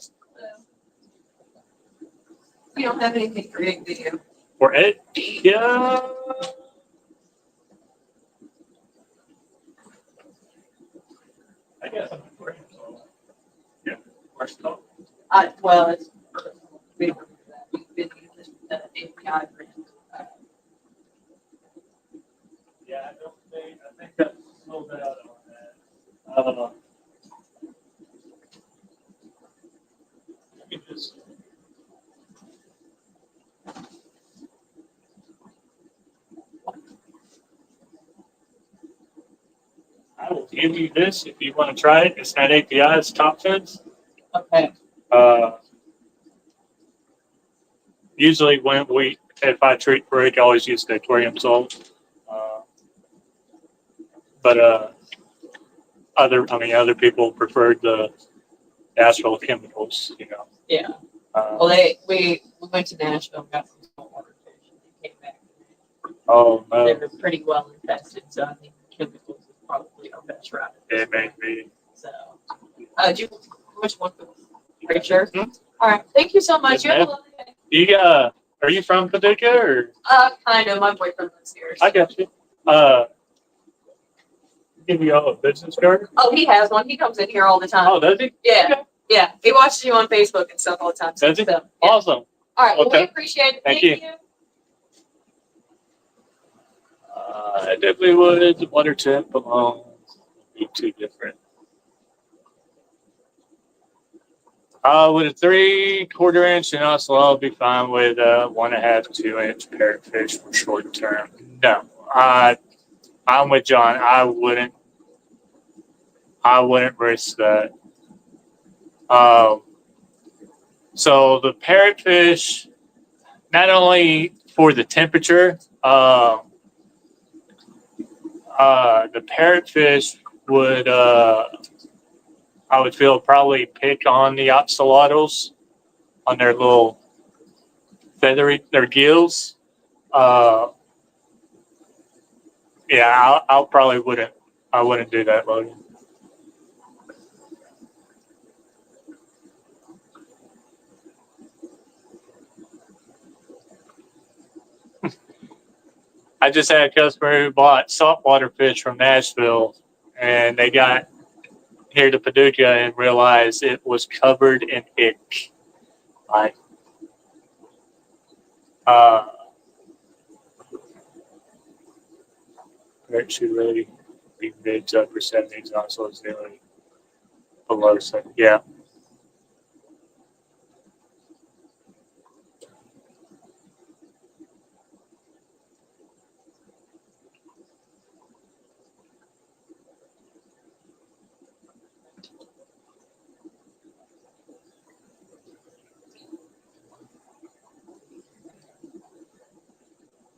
You don't have anything for egg, do you? For it? Yeah. I guess I'm for it. Yeah. Where's the Well, it's, we don't do that. We've been using the API for it. Yeah, I think that's slowed down on that. Let me just. I will give you this if you want to try it. It's not API, it's top fence. Okay. Usually if I treat break, I always use the aquarium salt. But other people preferred the asphalt chemicals, you know. Yeah. Well, we went to Nashville and got some saltwater fish and they came back. Oh They no, were pretty well infested, so I think chemicals is probably our best route. it may be. So, do you which one? Are you sure? Hmm? All right. Thank you so much. Yes, You have a ma'am. lovely day. Are you from Paducah or? Kind of. My boyfriend lives here. I got you. Give you all a business card. Oh, he has one. He comes in here all the time. Oh, does he? Yeah. Okay. Yeah. He watches you on Facebook and stuff all the time. Does he? So, yeah. Awesome. All right. Well, Okay. we appreciate it. Thank Thank you. you. I definitely would. Water temp alone would be too different. With a 3/4 inch and also I'll be fine with 1.5 to 2 inch parrotfish for short term. No, I'm with John. I wouldn't risk that. So the parrotfish, not only for the temperature, the parrotfish would I would feel probably pick on the oxalotls on their little their gills. Yeah, I'll probably wouldn't. I wouldn't do that, Logan. I just had a customer who bought saltwater fish from Nashville, and they got here to Paducah and realized it was covered in ick. Like, uh, it should really be mid to upper 70s on, so it's nearly below 70. Yeah.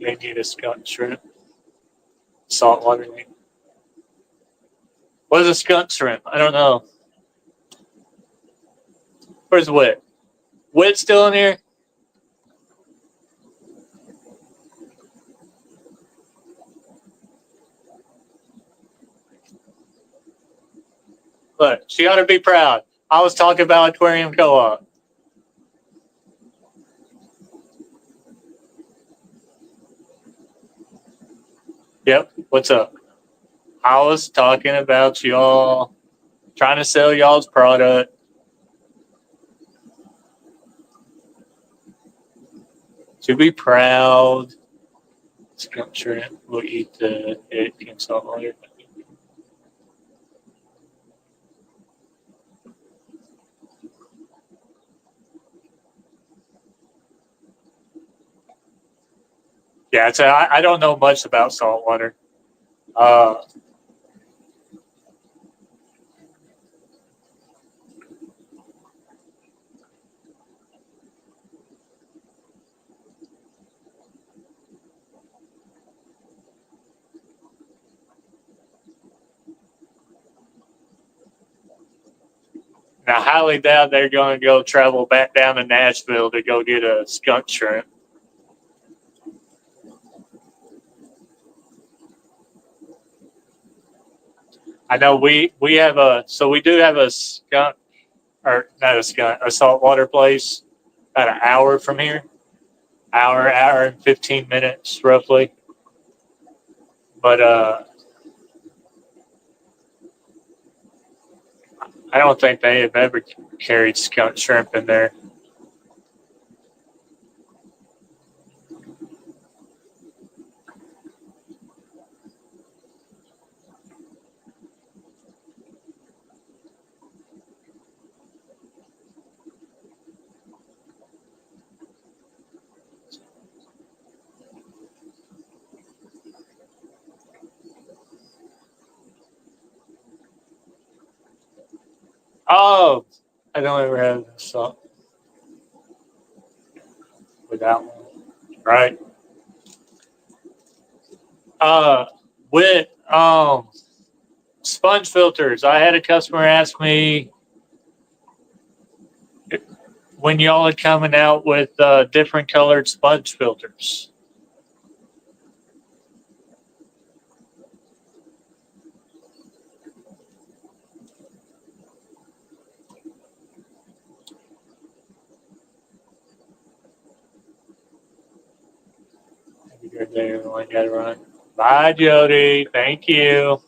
They need a skunk shrimp. Saltwater. What is a skunk shrimp? I don't know. Where's Wit? Wit still in here? Look, she ought to be proud. I was talking about aquarium co-op. Yep. What's up? I was talking about y'all trying to sell y'all's product. To be proud. Skunk shrimp will eat the egg in salt water. Yeah, so I don't know much about saltwater. Uh, And I highly doubt they're going to go travel back down to Nashville to go get a skunk shrimp. I know we have we do have a skunk, or not a skunk, a saltwater place about an hour from here. Hour and 15 minutes roughly. But I don't think they have ever carried skunk shrimp in there. Oh, I don't ever have salt with that one. Right. Uh, with sponge filters, I had a customer ask me when y'all are coming out with different colored sponge filters. Have a good day, everyone. Got to run. Bye, Jody. Thank you.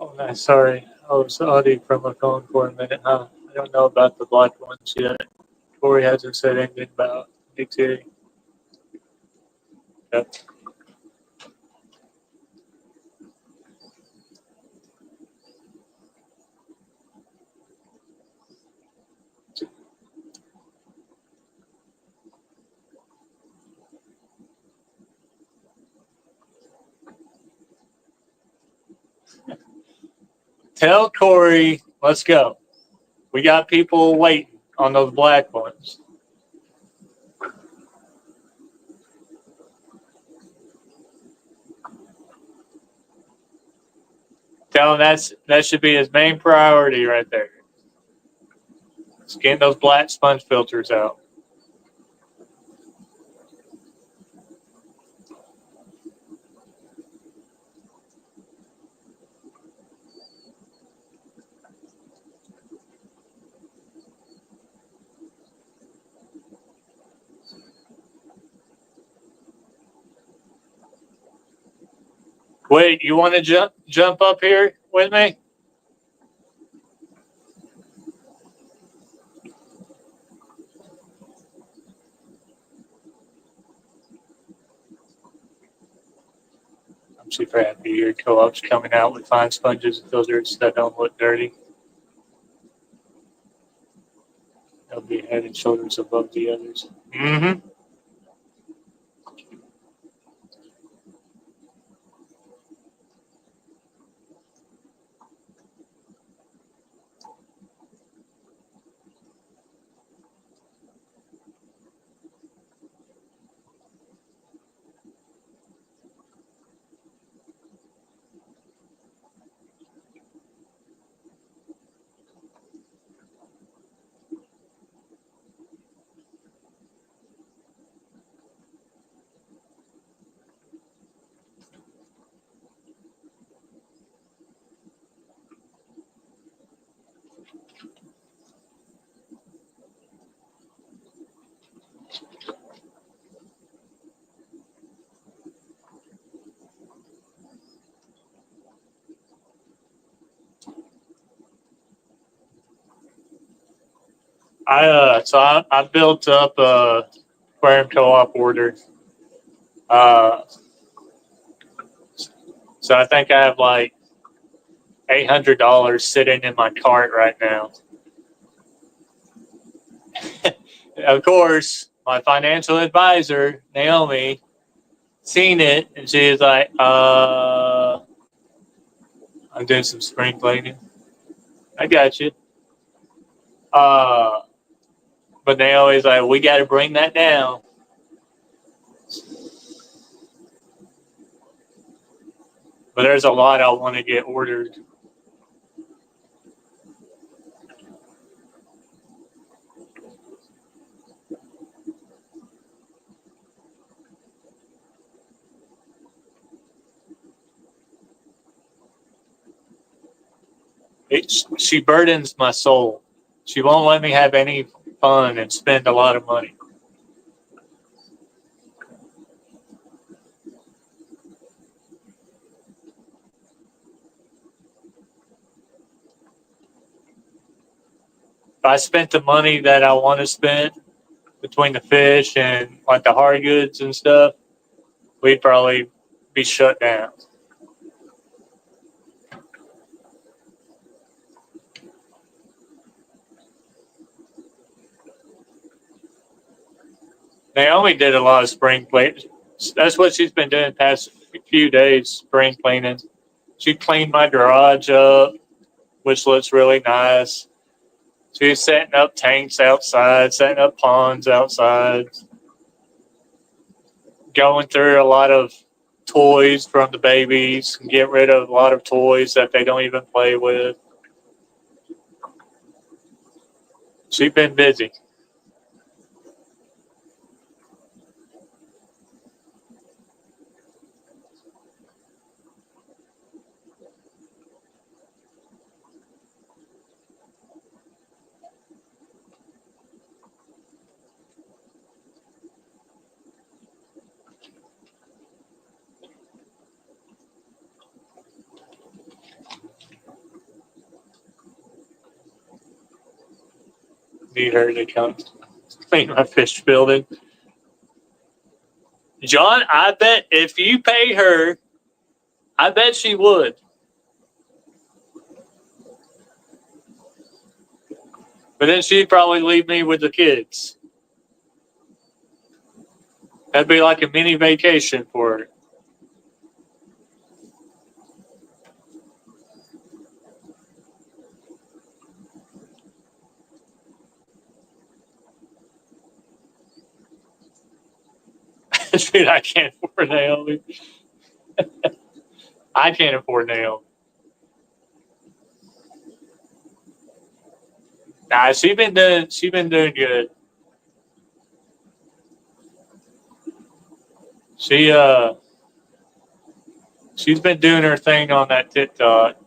Oh, nice. Sorry. I was audio from my phone for a minute, huh? I don't know about the black ones yet. Corey hasn't said anything about DT. Yep. Tell Corey, let's go. We got people waiting on those black ones. Tell him that should be his main priority right there. It's getting those black sponge filters out. Wait, you want to jump up here with me? I'm super happy your co-op's coming out with fine sponges and filters that don't look dirty. They'll be head and shoulders above the others. Mm-hmm. I built up a aquarium co-op order. Uh, so I think I have like $800 sitting in my cart right now. Of course, my financial advisor, Naomi, seen it and she was like, I'm doing some spring cleaning. I got you. Uh, but Naomi's like, we got to bring that down. But there's a lot I want to get ordered. She burdens my soul. She won't let me have any fun and spend a lot of money. If I spent the money that I want to spend between the fish and like the hard goods and stuff, we'd probably be shut down. Naomi did a lot of spring cleaning. That's what she's been doing the past few days, spring cleaning. She cleaned my garage up, which looks really nice. She's setting up tanks outside, setting up ponds outside, going through a lot of toys from the babies, get rid of a lot of toys that they don't even play with. She's been busy. Need her to come clean my fish building. John, I bet if you pay her, I bet she would. But then she'd probably leave me with the kids. That'd be like a mini vacation for her. Dude, I can't afford Naomi. I can't afford Naomi. Nah, she's been doing good. She she's been doing her thing on that TikTok.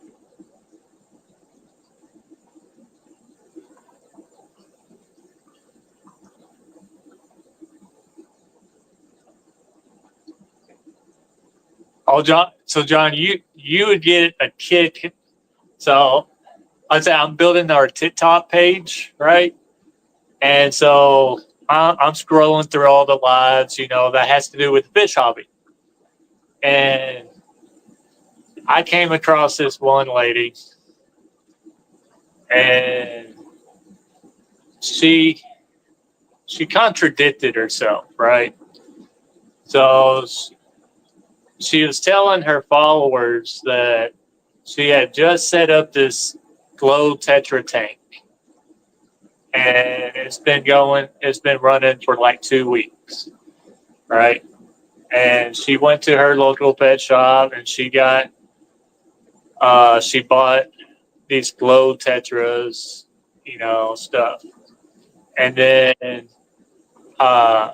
Oh, John. So, John, you would get a kick. So, I'd say I'm building our TikTok page, right? And so I'm scrolling through all the lives, that has to do with the fish hobby. And I came across this one lady, and she contradicted herself, right? So she was telling her followers that she had just set up this glow tetra tank, and it's been running for like 2 weeks, right? And she went to her local pet shop and she bought these glow tetras, stuff. And then uh,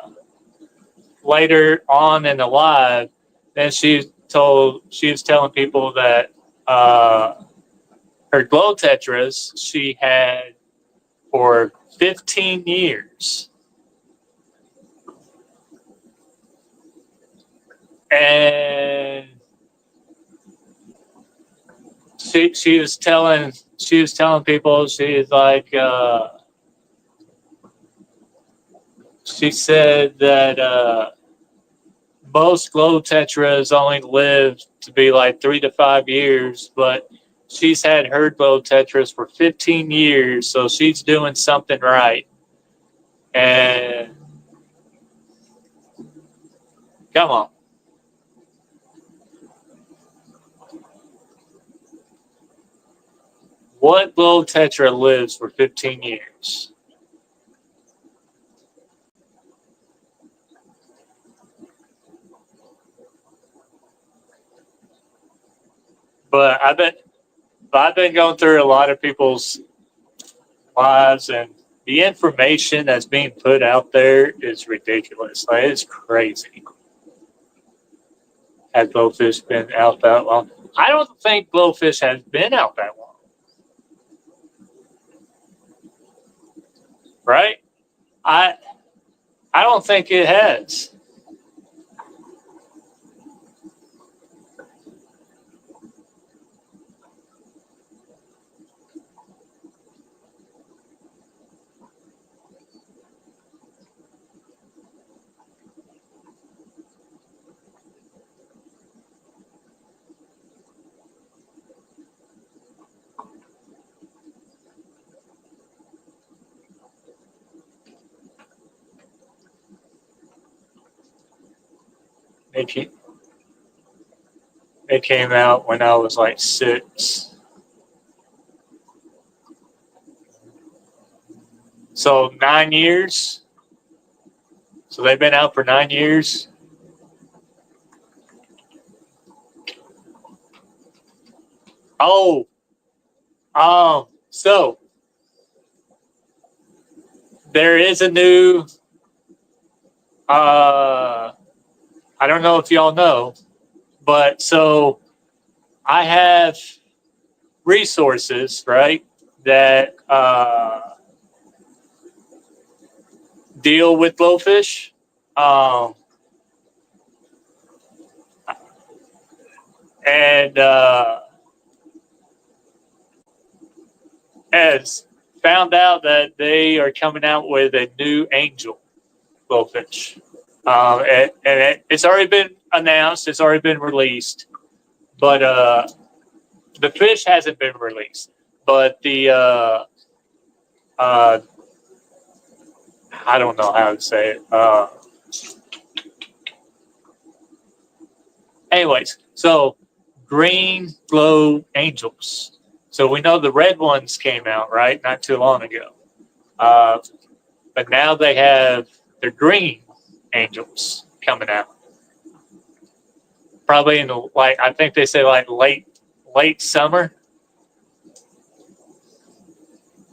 later on in the live, then she was telling people that her glow tetras she had for 15 years. And she was telling people, she's like, she said that most glow tetras only live to be like 3 to 5 years, but she's had her glow tetras for 15 years, so she's doing something right. And come on. What glow tetra lives for 15 years? But I've been going through a lot of people's lives, and the information that's being put out there is ridiculous. Like, it's crazy. Has blowfish been out that long? I don't think blowfish has been out that long. Right? I I don't think it has. It came, it came out when I was like 6. So 9 years. So they've been out for 9 years. Oh, so there is a new. I don't know if y'all know, but so I have resources, right, that deal with blowfish. Um, and has found out that they are coming out with a new angel blowfish. It's already been announced, it's already been released, but the fish hasn't been released. But the, I don't know how to say it. Anyways, so green glow angels. So we know the red ones came out, right? Not too long ago. Uh, but now they have the green angels coming out. Probably in the, like, I think they say like late summer.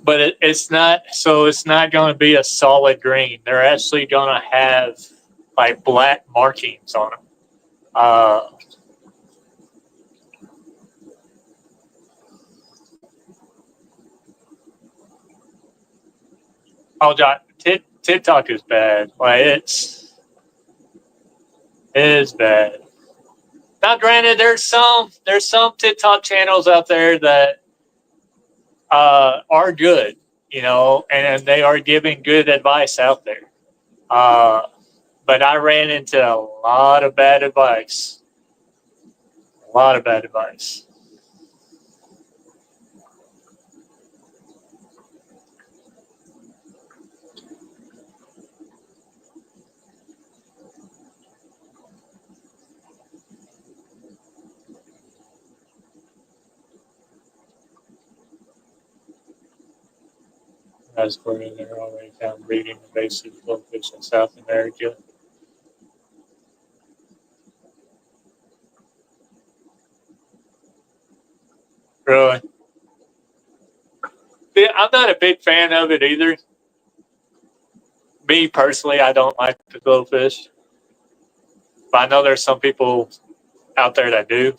But it's not, so it's not going to be a solid green. They're actually going to have like black markings on them. Oh, John, TikTok is bad. Like, it is bad. Now, granted, there's some TikTok channels out there that are good, and they are giving good advice out there. But I ran into a lot of bad advice. A lot of bad advice. As for they're already found breeding invasive blowfish in South America. Really? Yeah, I'm not a big fan of it either. Me personally, I don't like the blowfish. But I know there's some people out there that do.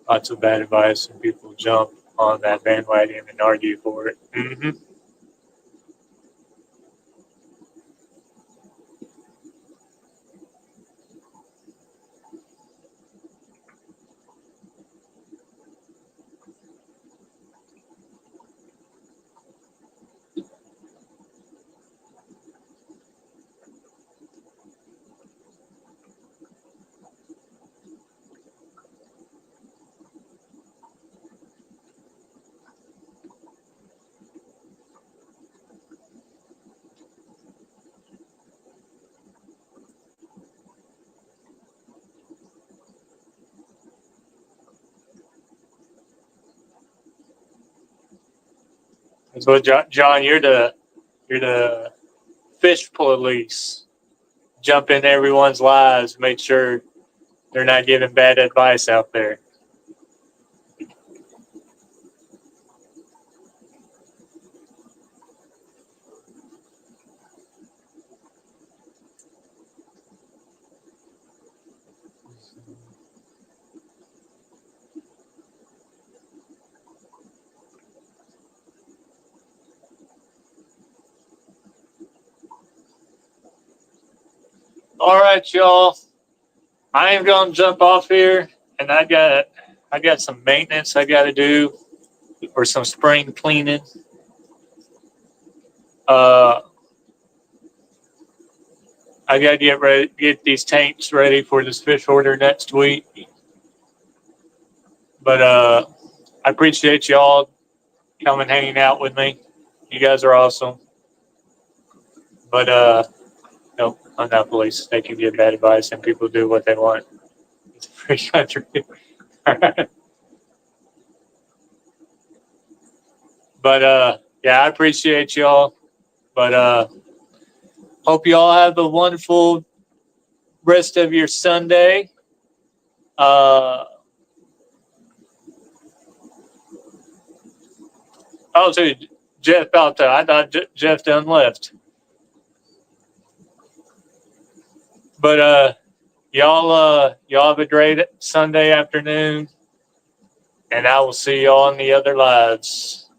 Lots of bad advice, and people jump on that bandwagon and argue for it. Mm-hmm. So John, you're the fish police. Jump in everyone's lives, make sure they're not giving bad advice out there. All right, y'all. I am gonna jump off here, and I got some maintenance I got to do, or some spring cleaning. I got to get these tanks ready for this fish order next week. But I appreciate y'all coming hanging out with me. You guys are awesome. But no, I'm not police. They can give bad advice, and people do what they want. It's a free country. But yeah, I appreciate y'all. But hope you all have a wonderful rest of your Sunday. Oh, so Jeff out there. I thought Jeff done left. But y'all have a great Sunday afternoon, and I will see y'all in the other lives.